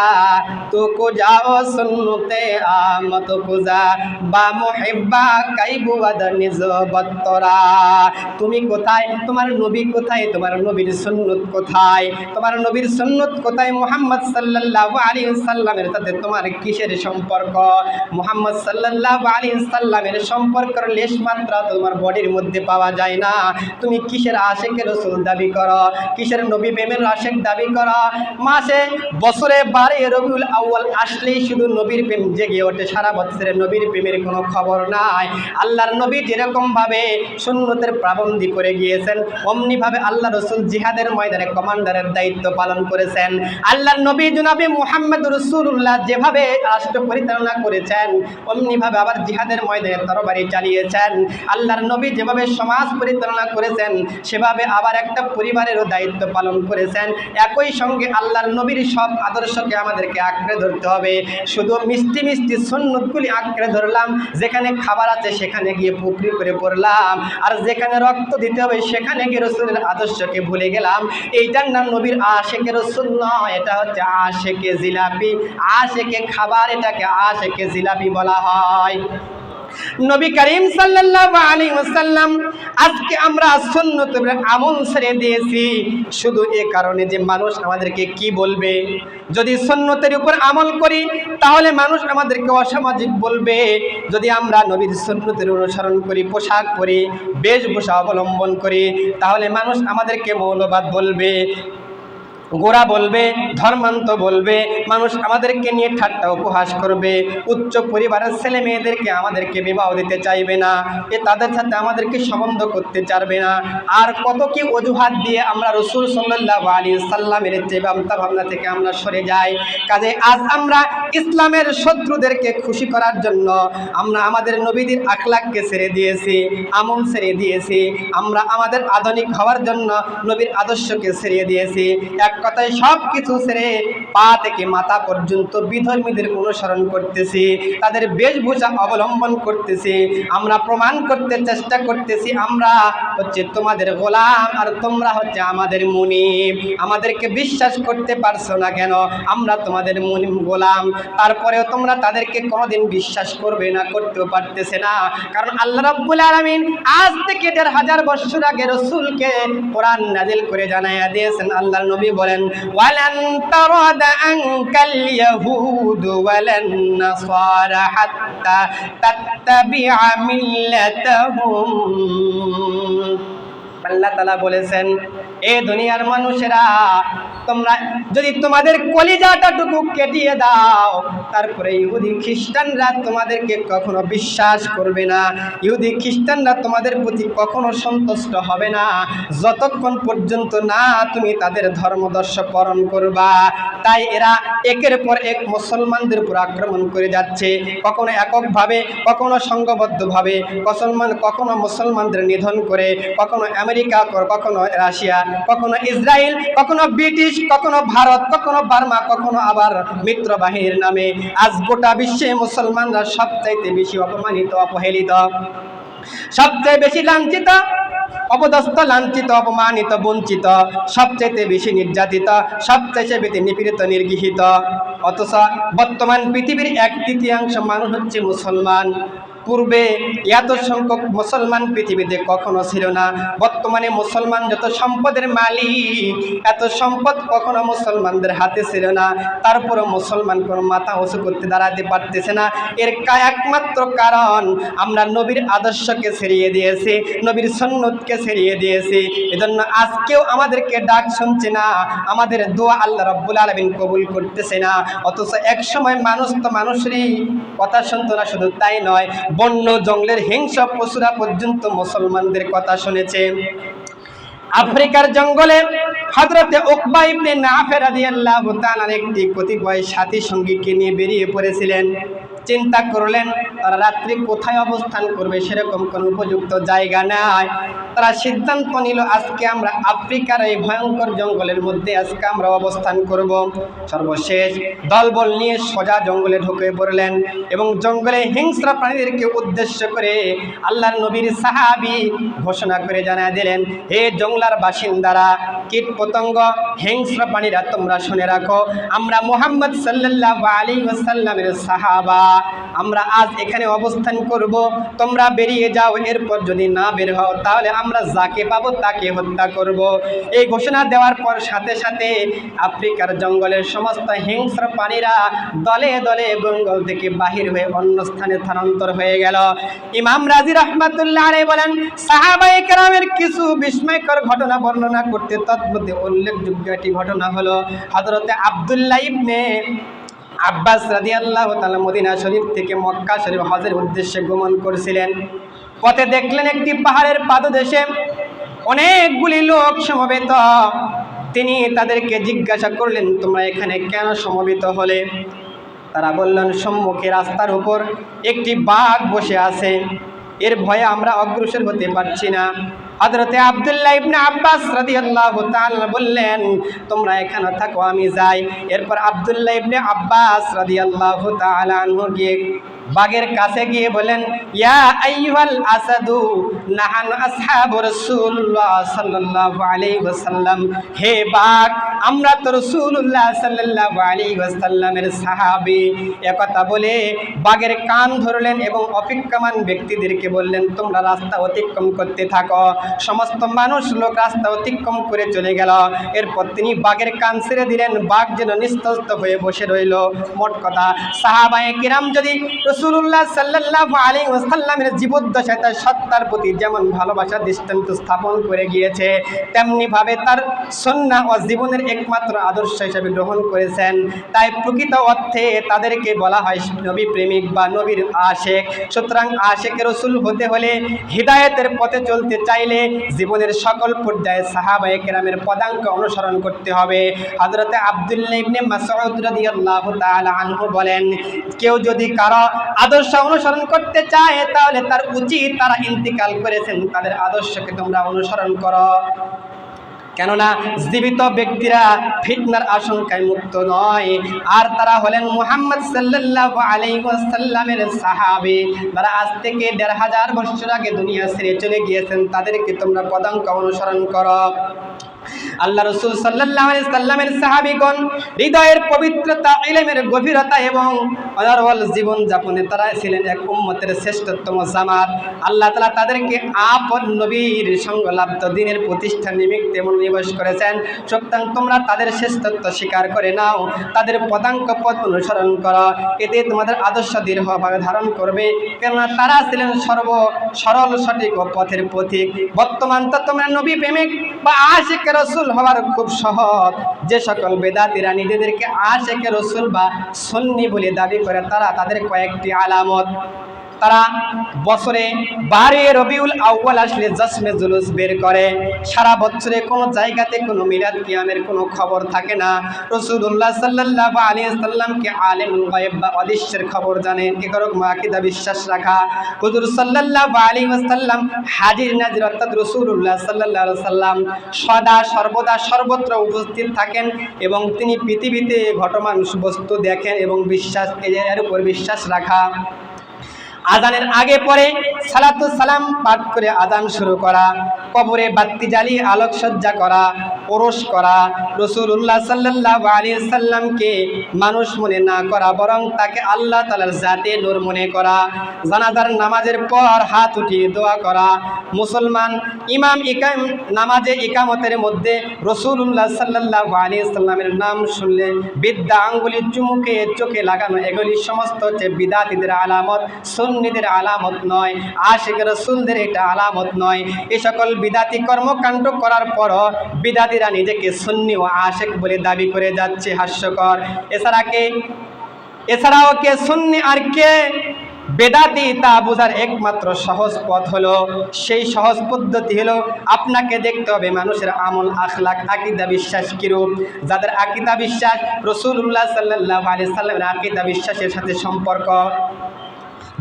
তুকু যাও সুন্নতে আহমদ কুজা, বা মুহিব্বা কাইবু আদনিজ বত্তরা। তুমি কোথায়? তোমার নবী কোথায়? তোমার নবীর সুন্নত কোথায়? তোমার নবীর সুন্নত কোথায়? মুহাম্মদ সাল্লাল্লাহু আলাইহি ওয়াসাল্লামের সাথে তোমার কিসের সম্পর্ক? মুহাম্মদ সাল্লাল্লাহু আলাইহি ওয়াসাল্লামের সম্পর্কের লেশ মাত্র তোমার বডির মধ্যে পাওয়া যায় না। তুমি কিসের আশিকে রাসূল দাবি করো? কিসের নবী প্রেমের আশিক দাবি করো? মাসে বছরে 12 রবিউল আউয়াল আসলেই শুধু নবীর প্রেম জেগে ওঠে, সারা বছরে নবীর প্রেমের কোনো খবর নাই। আল্লাহর নবী যেরকম ভাবে সুন্নতের পাবন্দি করে গিয়েছেন, অমনি ভাবে আল্লাহ রাসূল জিহাদের ময়দানে কমান্ডারের দায়িত্ব পালন করেছেন। আল্লাহর নবী জনাবে মুহাম্মদ রাসূলুল্লাহ যেভাবে রাষ্ট্র পরিচালনা করেছেন, অমনি ভাবে আবার জিহাদের ময়দানে তরবারি চালিয়েছেন। আল্লাহর নবী যেভাবে সমাজ পরিচালনা করেছেন, সেভাবে আবার একটা পরিবারেরও দায়িত্ব পালন করেছেন। একই সঙ্গে আল্লাহর নবীর সব আদর্শকে আমাদেরকে আঁকড়ে ধরতে হবে। শুধু মিষ্টি মিষ্টি সুন্নতগুলি আঁকড়ে ধরলাম, যেখানে খাবার আছে সেখানে গিয়ে পুকুরি করে পড়লাম, আর যেখানে রক্ত দিতে হবে সেখানে গিয়ে রাসূলের আদর্শকে ভুলে গেলাম। এইটার নাম নবীর আশিকে রাসূল নয়, এটা হচ্ছে আশিকে জিলাপি, আশিকে খাবার, এটাকে আশিকে জিলাপি বলা হয়। নবী করিম সাল্লাল্লাহু আলাইহি ওয়াসাল্লাম আজকে আমরা সুন্নতের আমল ছেড়ে দিয়েছি শুধু এই কারণে যে মানুষ আমাদেরকে কি বলবে। যদি সুন্নতের উপর আমল করি তাহলে মানুষ আমাদেরকে অসামাজিক বলবে। যদি আমরা নবীর সুন্নতের অনুসরণ করি, পোশাক পরি, বেশভূষা অবলম্বন করি, তাহলে মানুষ আমাদেরকে মৌলবাদ বলবে, গোরা বলবে, ধর্মান্ত বলবে, মানুষ আমাদেরকে নিয়ে ঠাট্টা উপহাস করবে। উচ্চ পরিবারের ছেলে মেয়েদেরকে আমাদেরকে বিবাহ দিতে চাইবে না, তাদের সাথে আমাদেরকে সম্বন্ধ করতে চাইবে না। আর কত কি অজুহাত দিয়ে আমরা রাসূল সাল্লাল্লাহু আলাইহি সাল্লামের চিন্তা ভাবনা থেকে আমরা সরে যাই। কাজে আজ আমরা ইসলামের শত্রুদেরকে খুশি করার জন্য আমরা আমাদের নবীদের আখলাককে ছেড়ে দিয়েছি, আমল ছেড়ে দিয়েছি। আমরা আমাদের আধুনিক হওয়ার জন্য নবীর আদর্শকে ছেড়ে দিয়েছি। এক কথায় সব কিছু ছেড়ে পা থেকে মাথা পর্যন্ত বিধর্মীদের অনুসরণ করতেছি, তাদের বেশভূষা অবলম্বন করতেছি। আমরা প্রমাণ করতে চেষ্টা করতেছি আমরা হচ্ছে তোমাদের গোলাম আর তোমরা হচ্ছে আমাদের মুনিব। আমাদেরকে বিশ্বাস করতে পারছো না কেন? আমরা তোমাদের মুনিব গোলাম, তারপরেও তোমরা তাদেরকে কোনোদিন বিশ্বাস করবে না, করতেও পারতেছে না। কারণ আল্লাহ রাব্বুল আলামিন আজ থেকে ১৫০০ বছর আগে রাসূলকে কোরআন নাযিল করে জানায়া দিয়েছেন। আল্লাহর নবী বলেন, ওয়ালান তারাদা আনকাল ইয়াহুদ ওয়ালান নাসারা হাত্তা তাত্তাবিআ মিল্লাতাহুম। আল্লাহ তাআলা বলেছেন, এ দুনিয়ার মানুষেরা, তোমরা যদি তোমাদের কলিজাটাটুকু কেটিয়ে দাও, তারপরে ইহুদি খ্রিস্টানরা তোমাদেরকে কখনো বিশ্বাস করবে না, ইহুদি খ্রিস্টানরা তোমাদের প্রতি কখনো সন্তুষ্ট হবে না, যতক্ষণ পর্যন্ত না তুমি তাদের ধর্মদর্শ পালন করবা। তাই এরা একের পর এক মুসলমানদের উপর আক্রমণ করে যাচ্ছে, কখনো এককভাবে, কখনো সংঘবদ্ধভাবে, কখনো মুসলমানদের নিধন করে, কখনো আমেরিকা, কখনো রাশিয়া, কখনো ইসরায়েল, কখনো ব্রিটিশ, ব্রিটিশ, কখনো ভারত, কখনো বার্মা, কখনো আবার মিত্র বাহিনীর নামে আজ গোটা বিশ্বে মুসলমানরা সবচাইতে বেশি অপমানিত, অবহেলিত, সবচেয়ে বেশি লাঞ্ছিত, অপদস্থ, লাঞ্ছিত, অপমানিত, বঞ্চিত, সবচেয়ে বেশি নির্যাতিত, সবচেয়ে বেশি নিপীড়িত, নির্গৃহীত। অথচ বর্তমান পৃথিবীর 1/3 মানুষ হচ্ছে মুসলমান। পূর্বে এত সংখ্যক মুসলমান পৃথিবীতে কখনো ছিল না। বর্তমানে মুসলমান যত সম্পদের মালিক, এত সম্পদ কখনো মুসলমানদের হাতে ছিল না। তারপরও মুসলমান কোনো মাথা উঁচু করতে দাঁড়াতে পারতেছে না। এর একমাত্র কারণ আমরা নবীর আদর্শকে ছেড়িয়ে দিয়েছি, নবীর সুন্নতকে ছেড়িয়ে দিয়েছি। এজন্য আজকেও আমাদেরকে ডাক শুনছে না, আমাদের দোয়া আল্লাহ রাব্বুল আলামিন কবুল করতেছে না। অথচ এক সময় মানুষ তো মানুষেরই কথা শুনতো না, শুধু তাই নয়, বন্য জঙ্গলের হিংস্র পশুরা পর্যন্ত মুসলমানদের কথা শুনেছে। আফ্রিকার জঙ্গলে হযরতে উকবা ইবনে নাফে রাদিয়াল্লাহু তাআলার একটি কতিপয় সাথী সঙ্গীকে নিয়ে বেরিয়ে পড়েছিলেন। চিন্তা করলেন তারা রাত্রি কোথায় অবস্থান করবে, সেরকম কোনো উপযুক্ত জায়গা নাই। তারা সিদ্ধান্ত নিল আজকে আমরা আফ্রিকার এই ভয়ঙ্কর জঙ্গলের মধ্যে আজকে আমরা অবস্থান করব। সর্বশেষ দলবল নিয়ে সোজা জঙ্গলে ঢুকে পড়লেন এবং জঙ্গলে হিংস্র প্রাণীদেরকে উদ্দেশ্য করে আল্লাহর নবীর সাহাবী ঘোষণা করে জানা দিলেন, হে জঙ্গলার বাসিন্দারা, কীট পতঙ্গ, হিংস্র প্রাণীরা, তোমরা শুনে রাখো, আমরা মুহাম্মদ সাল্লাল্লাহু আলাইহি ওয়াসাল্লামের সাহাবা, আমরা আজ এখানে অবস্থান করব, তোমরা বেরিয়ে যাও। এরপর যদি না বের হও তাহলে আমরা যাকে পাবো তাকে হত্যা করব। এই ঘোষণা দেওয়ার পর সাথে সাথে আফ্রিকার জঙ্গলের সমস্ত হিংস্র প্রাণীরা দলে দলে জঙ্গল থেকে বাহির হয়ে অন্য স্থানে স্থানান্তর হয়ে গেল। ইমাম রাজি রাহমাতুল্লাহ আলাইহি বলেন, সাহাবায়ে কেরামের কিছু বিস্ময়কর ঘটনা বর্ণনা করতে তৎমধ্যে উল্লেখযোগ্য একটি ঘটনা হলো হযরতে আব্দুল্লাহ ইবনে আব্বাস রাদিয়াল্লাহু তাআলা মদিনা শরীফ থেকে মক্কা শরীফ হজের উদ্দেশ্যে গমন করেছিলেন। পথে দেখলেন একটি পাহাড়ের পাদদেশে অনেকগুলি লোক সমবেত। তিনি তাদেরকে জিজ্ঞাসা করলেন, তোমরা এখানে কেন সমবেত হলে? তারা বললেন, সম্মুখে রাস্তার উপর একটি বাঘ বসে আছে, এর ভয়ে আমরা অগ্রসর হতে পারছি না। হযরতে আব্দুল্লাহ ইবনে আব্বাস রাদিয়াল্লাহু তাআলা বললেন, তোমরা এখানে থাকো, আমি যাই। এরপর আব্দুল্লাহ ইবনে আব্বাস রাদিয়াল্লাহু তাআলা আনহু গিয়ে বাঘের কাছে গিয়ে বলেন, ইয়া আইয়ুহাল আসাদু নাহানু আসহাবু রাসূলুল্লাহ সাল্লাল্লাহু আলাইহি ওয়াসাল্লাম, হে বাঘ, আমরা তো রাসূলুল্লাহ সাল্লাল্লাহু আলাইহি ওয়াসাল্লামের সাহাবী। একথা বলে বাঘের কান ধরলেন এবং অপেক্ষমান ব্যক্তিদেরকে বললেন, তোমরা রাস্তা অতিক্রম করতে থাকো। সমস্ত মানুষ লোক রাস্তা অতিক্রম করে চলে গেল। এরপর তিনি বাঘের কান ছেড়ে দিলেন, বাঘ যেন নিস্তব্ধ হয়ে বসে রইল। মোট কথা, সাহাবায়ে কিরাম যদি রাসূলুল্লাহ সাল্লাল্লাহু আলাইহি ওয়াসাল্লামের জীবদ্দশায় তার সত্তার প্রতি যেমন ভালোবাসার দৃষ্টান্ত স্থাপন করে গিয়েছে, তেমনি ভাবে তার সুন্নাহ ও জীবনের একমাত্র আদর্শ হিসেবে গ্রহণ করেছেন। তাই প্রকৃত অর্থে তাদেরকে বলা হয় নবী প্রেমিক বা নবীর আশেক। সুতরাং আশেকে রাসূল হতে হলে, হিদায়াতের পথে চলতে চাইলে জীবনের সকল পর্যায়ে সাহাবায়ে কেরামের পদাঙ্ক অনুসরণ করতে হবে। হযরতে আব্দুল্লাহ ইবনে মাসউদ রাদিয়াল্লাহু তাআলা আনহু বলেন, কেউ যদি কারো আদর্শ অনুসরণ করতে চায় তাহলে তার উচিত তারা ইন্তিকাল করেছেন, তাদের আদর্শকে তোমরা অনুসরণ করো। কেননা জীবিত ব্যক্তিরা ফিতনার আশঙ্কায় মুক্ত নয়, আর তারা হলেন মুহাম্মদ সাল্লাল্লাহু আলাইহি ওয়াসাল্লামের সাহাবী। তারা আজ থেকে ১৫০০ বছর আগে দুনিয়া ছেড়ে চলে গিয়েছেন, তাদেরকে তোমরা পদাঙ্ক অনুসরণ করো। আল্লাহ রাসূল সাল্লাল্লাহু আলাইহি সাল্লামের সাহাবীগণ হৃদয়ের পবিত্রতা, ইলমের গভীরতা এবং অনারওয়াল জীবন যাপনে তারা ছিলেন এক উম্মতের শ্রেষ্ঠতম জামাত। আল্লাহ তাআলা তাদেরকে আপন নবীর সংলাপ্ত দ্বীনের প্রতিষ্ঠা নিমিত্তে মনোনিবেশ করেছেন। সুতরাং তোমরা তাদের শ্রেষ্ঠত্ব স্বীকার করে নাও, তাদের পদাঙ্ক পথ অনুসরণ করো, এতে তোমাদের আদর্শ দৃঢ়ভাবে ধারণ করবে। কেননা তারা ছিলেন সরল সঠিক ও পথের পথিক। বর্তমান তো তোমরা নবী প্রেমিক বা আশিক রাসূল হওয়ার খুব সহজ। যে সকল বেদাতীরা নিজেদেরকে আশিক রাসূল বা সুন্নি বলে দাবি করে, তারা তাদের কয়েকটি আলামত। তারা বছরে 12 রবিউল আউয়াল আসলে জশ্নে জুলুস বের করে। সারা বছরে কোনো জায়গাতে কোনো মিলাদ কিয়ামের কোনো খবর থাকে না। রাসূলুল্লাহ সাল্লাল্লাহু আলাইহি সাল্লামকে আলিমুল গায়ব বা অদৃশ্যের খবর জানেন, এরকম আকীদা বিশ্বাস রাখা। হুজুর সাল্লাল্লাহু আলাইহি ওয়াসাল্লাম হাজির নাজির অর্থাৎ রাসূলুল্লাহ সাল্লাল্লাহু আলাইহি সাল্লাম সদা সর্বদা সর্বত্র উপস্থিত থাকেন এবং তিনি পৃথিবীতে ঘটমান বস্তু দেখেন এবং বিশ্বাস এর উপর বিশ্বাস রাখা। আজানের আগে পরে সালাতু সালাম পাঠ করে আজান শুরু করা, কবরে বাতি জ্বালিয়ে আলোকসজ্জা করা, ওরস করা, রাসূলুল্লাহ সাল্লাল্লাহু আলাইহি সাল্লামকে মানুষ মনে না করা বরং তাকে আল্লাহ তাআলার জাতে নূর মনে করা, জানাজার নামাজের পর হাত উঠিয়ে দোয়া করা, মুসলমান ইমাম নামাজে ইকামতের মধ্যে রাসূলুল্লাহ সাল্লাল্লাহু আলাইহি সাল্লামের নাম শুনলে বিদ্যা আঙ্গুলি চুমুকে চোখে লাগানো, এগুলি সমস্ত হচ্ছে বিদাতীদের আলামত, সুন্নিদের আলামত নয়, আশিক রাসূলদের এটা আলামত নয়। এই সকল বিদাতি কর্মকাণ্ড করার পরও বিদাতিরা নিজেকে সুন্নি ও আশিক বলে দাবি করে যাচ্ছে, হাস্যকর। এছাড়াও কে সুন্নি আর কে বেদাতি তা বোঝার একমাত্র সহজ পথ হলো, সেই সহজ পদ্ধতি হলো আপনাকে দেখতে হবে মানুষের আমল আখলাক আকীদা বিশ্বাস কিরূপ। যাদের আকীদা বিশ্বাস রাসূলুল্লাহ সাল্লাল্লাহু আলাইহি সাল্লামের আকীদা বিশ্বাসের সাথে সম্পর্ক,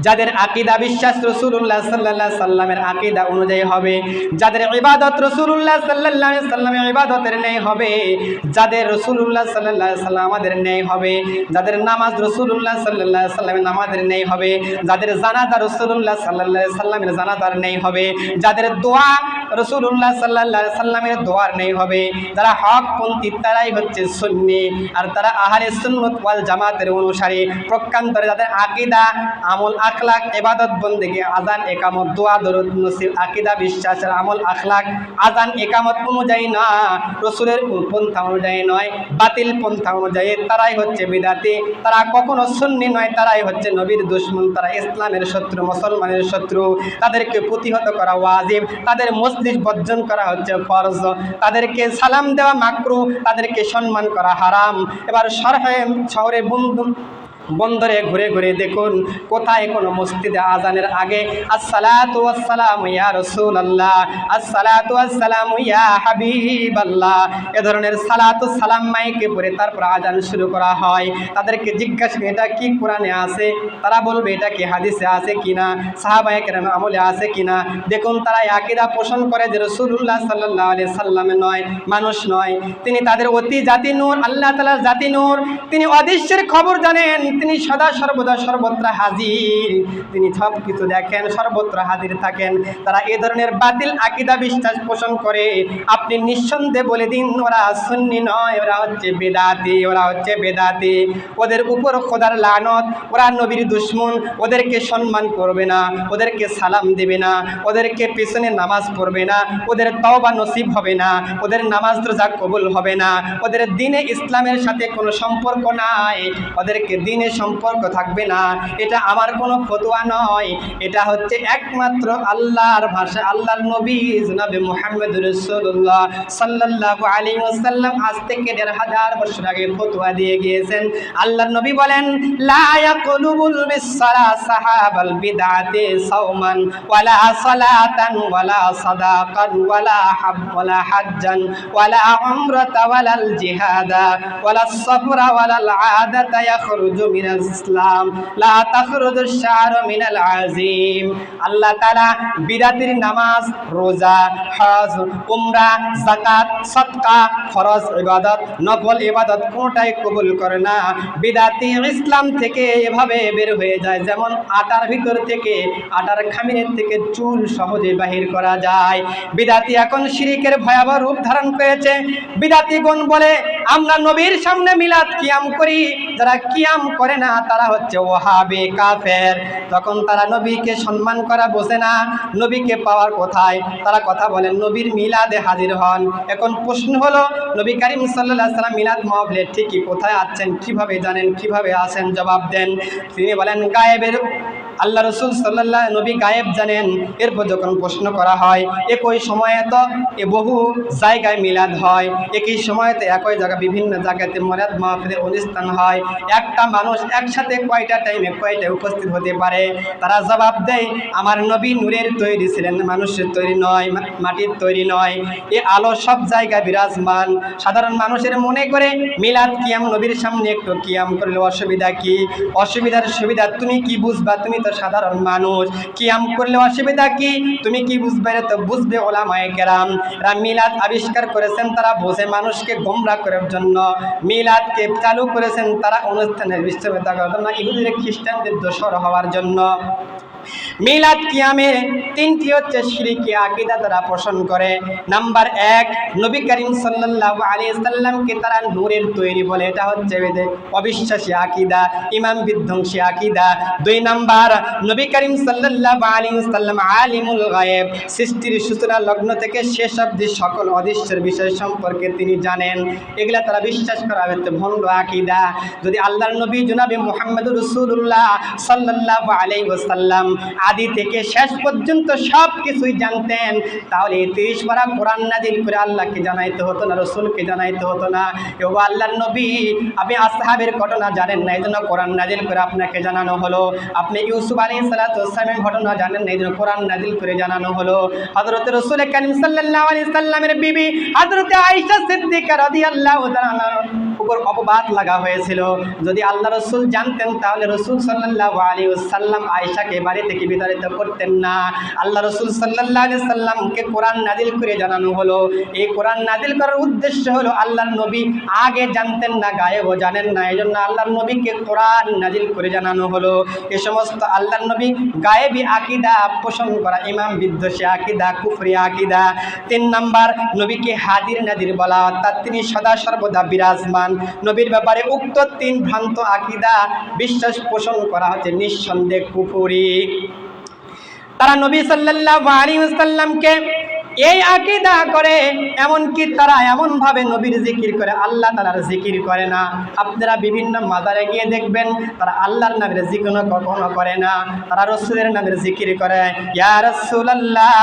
যাদের আকীদা বিশ্বাস রাসূলুল্লাহ সাল্লাল্লাহু আলাইহি সাল্লামের আকীদা অনুযায়ী হবে, যাদের ইবাদত রাসূলুল্লাহ সাল্লাল্লাহু আলাইহি সাল্লামের ইবাদতের ন্যায় হবে, যাদের রাসূলুল্লাহ সাল্লাল্লাহু আলাইহি সাল্লাম আমাদের ন্যায় হবে, যাদের নামাজ রাসূলুল্লাহ সাল্লাল্লাহু আলাইহি সাল্লামের নামাজের ন্যায় হবে, যাদের জানাজা রাসূলুল্লাহ সাল্লাল্লাহু আলাইহি সাল্লামের জানাজার ন্যায় হবে, যাদের দোয়া রাসূলুল্লাহ সাল্লাল্লাহু আলাইহি সাল্লামের দোয়ার ন্যায় হবে, যারা হকপন্থী তারাই হচ্ছে সুন্নি আর তারা আহলে সুন্নাত ওয়াল জামাতের অনুসারী। প্রকান্তরে যাদের আকীদা আমল আখলাক ইবাদত বন্দেগী আযান ইকামত দোয়া দরুদ নসিব আকীদা বিশ্বাসের আমল আখলাক আযান ইকামত অনুযায়ী না, রাসূলের পন্থা অনুযায়ী নয়, বাতিল পন্থা অনুযায়ী, তারাই হচ্ছে বিদাতি, তারা কখনো সুন্নি নয়, তারাই হচ্ছে নবীর দুশমন, তারা ইসলামের শত্রু, মুসলমানের শত্রু। তাদেরকে প্রতিহত করা ওয়াজিব, তাদের মজলিস বর্জন করা হচ্ছে ফরজ, তাদেরকে সালাম দেওয়া মাকরুহ, তাদেরকে সম্মান করা হারাম। এবার শহরে বন্দরে ঘুরে ঘুরে দেখুন কোথায় কোনো মসজিদে আজানের আগে আসসালাতু ওয়াসসালামু ইয়া রাসূলুল্লাহ, আসসালাতু ওয়াসসালামু ইয়া হাবিবাল্লাহ এ ধরনের সালাতু সালাম মাইকে পড়ে তারপর আজান শুরু করা হয়। তাদেরকে জিজ্ঞাসা এটা কি কোরআনে আছে, তারা বলবে এটা কি হাদিসে আছে কিনা, সাহাবায়ে কেরাম আমলে আছে কিনা। দেখুন তারা আকীদা পোষণ করে যে রাসূলুল্লাহ সাল্লাল্লাহু আলাইহি সাল্লাম নয়, মানুষ নয়, তিনি তাদের অতি জাতি নূর, আল্লাহ তাআলার জাতি নূর, তিনি অদৃশ্যের খবর জানেন, তিনি সদা সর্বদা সর্বত্র হাজির, তিনি সব কিছু দেখেন, সর্বত্র হাজির থাকেন। তারা এ ধরনের বাতিল আকীদা বিশ্বাস পোষণ করে। আপনি নিঃসন্দেহে বলে দিন ওরা সুন্নি নয়, ওরা হচ্ছে বেদাতি, ওরা হচ্ছে বেদাতি। ওদের উপর খোদার লানত, ওরা নবীর দুশমন, ওদেরকে সম্মান করবে না, ওদেরকে সালাম দেবে না, ওদেরকে পেছনে নামাজ পড়বে না, ওদের তওবা নসিব হবে না, ওদের নামাজ রোজা কবুল হবে না, ওদের দ্বীনে ইসলামের সাথে কোনো সম্পর্ক নাই, ওদেরকে দ্বীনে সম্পর্ক থাকবে না। এটা আমার কোনো ফতোয়া নয়, এটা হচ্ছে একমাত্র আল্লাহর ভাষা, আল্লাহর নবী জনাবে মুহাম্মদ রাসূলুল্লাহ সাল্লাল্লাহু আলাইহি ওয়াসাল্লাম আজ থেকে ১৫০০ বছর আগে ফতোয়া দিয়ে গিয়েছেন। আল্লাহর নবী বলেন লা ইয়াকুলুল বিসসালা সাহাবাল বিদআতি সাওমান ওয়ালা সালাতান ওয়ালা সাদাকান ওয়ালা হাজ্জান ওয়ালা উমরাতা ওয়ালাল জিহাদা ওয়ালা সাফরা ওয়ালাল আদাতা ইয়াখরুজু মিনাল ইসলাম লা তাখরুজুশ শা'রু মিনাল আযীম। আল্লাহ তাআলা বিদাতির নামাজ, রোজা, হজ, উমরা, যাকাত, সাদকা, ফরজ ইবাদত, নফল ইবাদত কোনটাই কবুল করে না। বিদাতি ইসলাম থেকে এভাবে বের হয়ে যায় যেমন আটার ভিতর থেকে, আটার খামিরের থেকে চুল সহজে বাহির করা যায়। বিদাতি এখন শিরকের ভয়াবহ রূপ ধারণ করেছে। বিদাতিগণ বলে আমরা নবীর সামনে মিলাদ কিয়াম করি, যারা কিয়াম করে না তারা হচ্ছে ওয়াহাবি কাফের। তখন তারা নবীকে সম্মান করা বোঝে না, নবীকে পাওয়ার কোথায়, তারা কথা বলেন নবীর মিলাদে হাজির হন। এখন প্রশ্ন হলো নবী করিম সাল্লাল্লাহু আলাইহি সাল্লাম মিলাদ মাহফিলে ঠিকই কোথায় আছেন, কিভাবে জানেন, কিভাবে আসেন, জবাব দেন। তিনি বলেন গায়েবের আল্লাহ রসুল সাল্লাল্লাহু নবী গায়েব জানেন। এরপর যখন প্রশ্ন করা হয় একই সময়ে তো বহু জায়গায় মিলাদ হয়, একই সময়তে একই জায়গা বিভিন্ন জায়গাতে মিলাদ মাহফিলের অনুষ্ঠান হয়, একটা মানুষ মানুষ একসাথে কয়টা টাইমে কয়টা উপস্থিত হতে পারে? তারা জবাব দেয়, আমার নবী নূরের তৈরি ছিলেন, মানুষের তৈরি নয়, মাটির তৈরি নয়। এই আলো সব জায়গায় বিরাজমান। সাধারণ মানুষের মনে করে মিলাদ কিয়াম, নবীর সামনে একটু কিয়াম করলে অসুবিধা কি? অসুবিধার সুবিধা তুমি কি বুঝবা? তুমি তো সাধারণ মানুষ। কিয়াম করলে অসুবিধা কি? তুমি কি বুঝবে? তো বুঝবে ওলামায়ে কেরাম। এরা মিলাদ আবিষ্কার করেছেন, তারা বোঝে মানুষকে গোমরা করার জন্য। মিলাদকে চালু করেছেন তারা অনুষ্ঠানের বিশ্ববিদ্যালয় করার জন্য, ইহুদির খ্রিস্টানদের দোসর হওয়ার জন্য। মিলাদ কিয়ামের তিনটি হচ্ছে শিরকি আকীদা তারা পোষণ করে। নাম্বার 1, নবী করিম সাল্লাল্লাহু আলাইহি সাল্লামকে তারা নূরের তৈরি বলে, এটা হচ্ছে এদের অবিশ্বাসী আকীদা, ইমান বিধ্বংসী আকীদা। 2 নাম্বার, নবী করিম সাল্লাল্লাহু আলাইহি সাল্লাম আলিমুল গায়েব, সৃষ্টির সূচনা লগ্ন থেকে শেষ অবধি সকল অদৃশ্যের বিষয় সম্পর্কে তিনি জানেন। এগুলা তারা বিশ্বাস করা হচ্ছে ভণ্ড আকীদা। যদি আল্লাহর নবী জনাবে মুহাম্মদুর রাসূলুল্লাহ সাল্লাল্লাহু আলাইহি ওয়াসাল্লাম আদি থেকে শেষ পর্যন্ত সব কিছুই জানতেন, তাহলে 30 পারা কোরআন নাজিল করে আল্লাহকে জানাইতে হতো না, রসুলকে জানাইতে হতো না। ও আল্লাহর নবী, আপনি আসহাবের ঘটনা জানেন না, এই জন্য কোরআন নাজিল করে আপনাকে জানানো হলো। আপনি ইউসুফ আলাইহিস সালামের ঘটনা জানেন না, এই জন্য কোরআন নাজিল করে জানানো হলো। হযরত রাসূল কারীম সাল্লাল্লাহু আলাইহি সাল্লামের বিবি হযরত আয়েশা সিদ্দিকা রাদিয়াল্লাহু তাআলার উপর অপবাদ লাগা হয়েছিল। যদি আল্লাহ রসুল জানতেন তাহলে রসুল সাল্লাল্লাহু আলাইহি ওয়াসাল্লাম আয়েশাকে বাড়ি থেকে বিতাড়িত করতেন না। আল্লাহ রসুল সাল্লাল্লাহু আলাইহি সাল্লামকে কোরআন নাজিল করে জানানো হলো। এই কোরআন নাজিল করার উদ্দেশ্য হলো আল্লাহর নবী আগে জানতেন না, গায়েবও জানেন না, এই জন্য আল্লাহর নবীকে কোরআন নাজিল করে জানানো হলো। এ সমস্ত আল্লাহর নবী গায়েবী আকীদা পোষণ করা ইমাম বিদ্বেষী আকীদা, কুফরি আকীদা। 3 নাম্বার, নবীকে হাদির নাদির বলা, অর্থাৎ তিনি সদা সর্বদা বিরাজমান। নবীর ব্যাপারে উক্ত 3 ভ্রান্ত আকীদা বিশ্বাস পোষণ করা হচ্ছে নিঃসন্দেহ কুফরি। তারা নবী সাল্লাল্লাহু আলাইহি ওয়াসাল্লামকে এই আকীদা করে, এমনকি তারা এমনভাবে নবীর জিকির করে, আল্লাহ তাআলার জিকির করে না। আপনারা বিভিন্ন মাজারে গিয়ে দেখবেন তারা আল্লাহর নামের জিকির কখনো করে না, তারা রাসূলের নামের জিকির করে, ইয়া রাসূলুল্লাহ,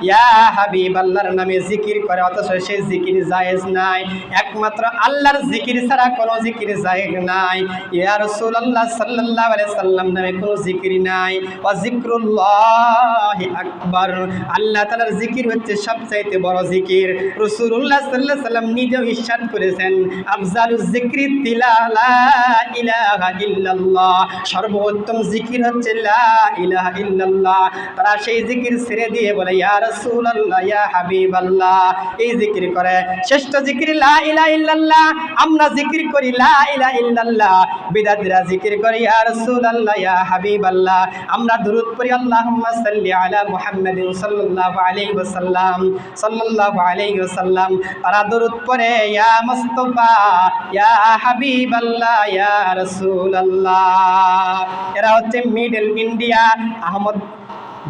ইয়া হাবিবাল্লাহর নামে জিকির করে, অথচ সেই জিকির জায়েজ নাই। একমাত্র আল্লাহর জিকির ছাড়া কোনো জিকির জায়েজ নাই। ইয়া রাসূলুল্লাহ সাল্লাল্লাহু আলাইহি সাল্লাম নামে কোনো জিকির নাই। ওয়া যিকরুল্লাহি আকবার, আল্লাহ তাআলার জিকির হচ্ছে সবচাইতে বড় জিকির। রাসূলুল্লাহ সাল্লাল্লাহু আলাইহি সাল্লাম নিজেও ইরশাদ করেছেন, আফজালুজ যিকরি লা ইলাহা ইল্লাল্লাহ, সর্বোত্তম জিকির হচ্ছে লা ইলাহা ইল্লাল্লাহ। তারা সেই জিকির ছেড়ে দিয়ে বলে ইয়া রাসূলুল্লাহ, ইয়া হাবিবাল্লাহ, এই জিকির করে। শ্রেষ্ঠ জিকির লা ইলাহা ইল্লাল্লাহ, আমরা জিকির করি লা ইলাহা ইল্লাল্লাহ। বিদআতীরা জিকির করে ইয়া রাসূলুল্লাহ, ইয়া হাবিবাল্লাহ। আমরা দুরূদ পড়ি আল্লাহুম্মা সাল্লি আলা মুহাম্মাদিন সাল্লাল্লাহু আলাইহি ওয়াসাল্লাম, সাল্লাল্লাহু আলাইহি ওয়াসাল্লাম। তারা দরুদ পড়ে ইয়া মুস্তাফা, ইয়া হাবিবাল্লাহ, ইয়া রাসূলুল্লাহ। এরা হচ্ছে মিডল ইন্ডিয়া আহমদ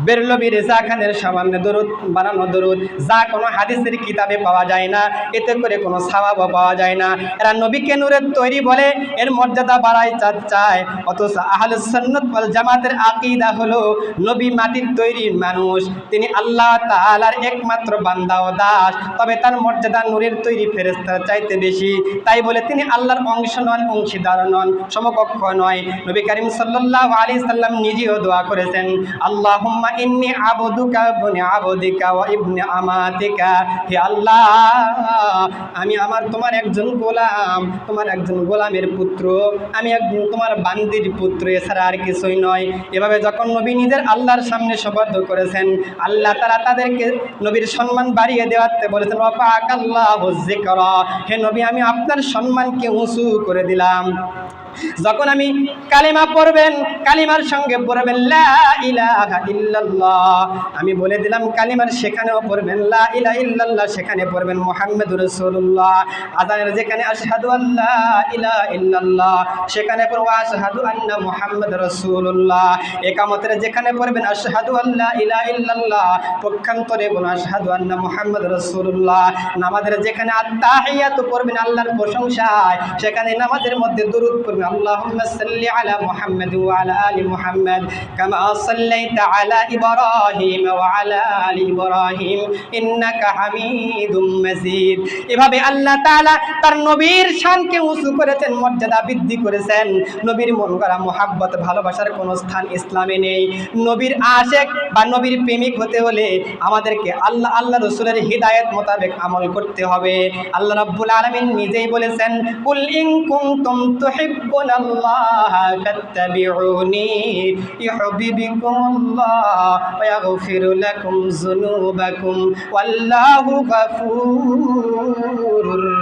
বেরলভী রেজা খানের সামান্য দরুদ বানানো দরুদ, যা কোনো হাদিসের কিতাবে পাওয়া যায় না, এতে করে কোনো সওয়াবও পাওয়া যায় না। এরা নবীকে নূরের তৈরি বলে, এর মর্যাদা বাড়ায় চায়, অথচ আহলুস সুন্নাত ওয়াল জামাতের আকীদা হলো নবী মাটির তৈরি মানুষ, তিনি আল্লাহ তাআলার একমাত্র বান্দা ও দাস, তবে তার মর্যাদা নূরের তৈরি ফেরেশতার চাইতে বেশি। তাই বলে তিনি আল্লাহর অংশ নন, অংশীদার নন, সমকক্ষ নয়। নবী করিম সাল্লাল্লাহু আলাইহি সাল্লাম নিজেও দোয়া করেছেন, আল্লাহুম্মা ইন্নী আবদুকা ইবনে আবদিকা ওয়া ইবনে আমাতিকা, হে আল্লাহ, আমি তোমার একজন গোলাম, তোমার একজন গোলামের পুত্র, আমি একজন তোমার বান্দির পুত্র, এছাড়া আর কিছুই নয়। এভাবে যখন নবী নিজের আল্লাহর সামনে শপথ করেছেন, আল্লাহ তাআলা তাদেরকে নবীর সম্মান বাড়িয়ে দেওয়াতে বলেছেন, ওয়াফাকাল্লাহু যিকরা, হে নবী আমি আপনার সম্মানকে উঁচু করে দিলাম। যখন আমি কালিমা পড়বেন, কালিমার সঙ্গে পড়বেন লা ইলাহা ইল্লাল্লাহ, আমি বলে দিলাম কালিমার সেখানেও পড়বেন লা ইলাহা ইল্লাল্লাহ, সেখানে পড়বেন মুহাম্মাদুর রাসূলুল্লাহ। আযানের যেখানে আশহাদু আল্লা ইলাহা ইল্লাল্লাহ, সেখানে পড়বেন আশহাদু আন্না মুহাম্মাদুর রাসূলুল্লাহ। ইকামতের যেখানে পড়বেন আশহাদু আল্লা ইলাহা ইল্লাল্লাহ, পক্ষান্তরে বলুন আশহাদু আন্না মুহাম্মাদুর রাসূলুল্লাহ। নামাজের যেখানে আত-তাহিয়াতু পড়বেন আল্লাহর প্রশংসায়, সেখানে নামাজের মধ্যে দরুদ পড়বেন করুন, আল্লাহুম্মা সাল্লি আলা মুহাম্মাদ ওয়া আলা আলি মুহাম্মাদ কামা সাল্লাইতা আলা ইব্রাহিম ওয়া আলা আলি ইব্রাহিম ইন্নাকা হামিদুম মাজিদ। এভাবে আল্লাহ তাআলা তার নবীর শানকে উঁচু করেছেন, মর্যাদা বৃদ্ধি করেছেন। নবীর মন করা মোহাব্বত ভালোবাসার কোনো স্থান ইসলামে নেই। নবীর আশেক বা নবীর প্রেমিক হতে হলে আমাদেরকে আল্লাহ রাসূলের হিদায়াত মোতাবেক আমল করতে হবে। আল্লাহ রাব্বুল আলামিন নিজেই বলেছেন, কুল ইন কুনতুম তুহিব্বুনাল্লাহ ফাত্তাবিউনি ইউহিব্বুকুমুল্লাহ ওয়া ইয়াগফির লাকুম যুনুবাকুম ওয়াল্লাহু গফুরুর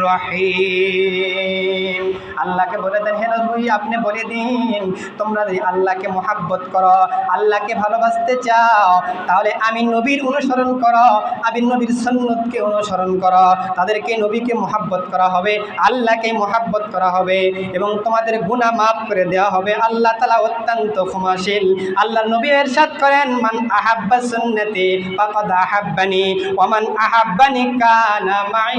রহিম। আল্লাহকে বলে দেন, হে নবী আপনি বলে দিন, তোমরা যদি আল্লাহকে মোহাব্বত করো, আল্লাহকে ভালোবাসতে চাও, তাহলে আমি নবীর অনুসরণ করো, আমি নবীর সুন্নতকে অনুসরণ করো। তাদেরকে নবীকে মোহাব্বত করা হবে, আল্লাহকে মোহাব্বত করা হবে এবং তোমাদের গুনাহ মাফ করে দেওয়া হবে। আল্লাহ তাআলা অত্যন্ত ক্ষমাশীল। আল্লাহ নবী ইরশাদ করেন, মান আহাব্বা সুন্নতি ফাকাদ আহাব্বানি ওয়া মান আহাব্বানি কানা মাই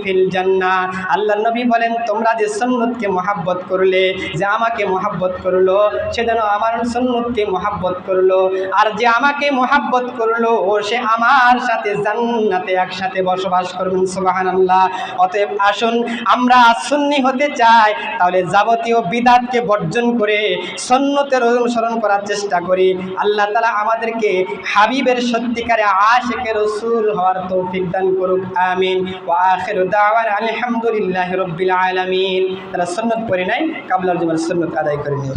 ফিল জান্নাহ। আল্লাহ নবী বলেন, তোমরা যে সুন্নতকে মোহাব্বত করলে, যে আমাকে মোহাব্বত করলো, সে যেন আমার সুন্নতকে মোহাব্বত করলো, আর যে আমাকে মোহাব্বত করলো সে আমার সাথে জান্নাতে একসাথে বসবাস করবেন। সুবহানাল্লাহ। অতএব আসুন আমরা সুন্নি হতে চাই, তাহলে যাবতীয় বিদআতকে বর্জন করে সুন্নতের অনুসরণ করার চেষ্টা করি। আল্লাহ তাআলা আমাদেরকে হাবিবের সত্যিকারে আশিকে রাসূল হওয়ার তৌফিক দান করুক, আমিন। ওয়া আখিরু দাওয়ানা আলহামদুলিল্লাহি রাব্বিল আলামিন। তারা সুন্নত পড়ে নাই, কাবলার জুমার সুন্নত আদায় করে নিও।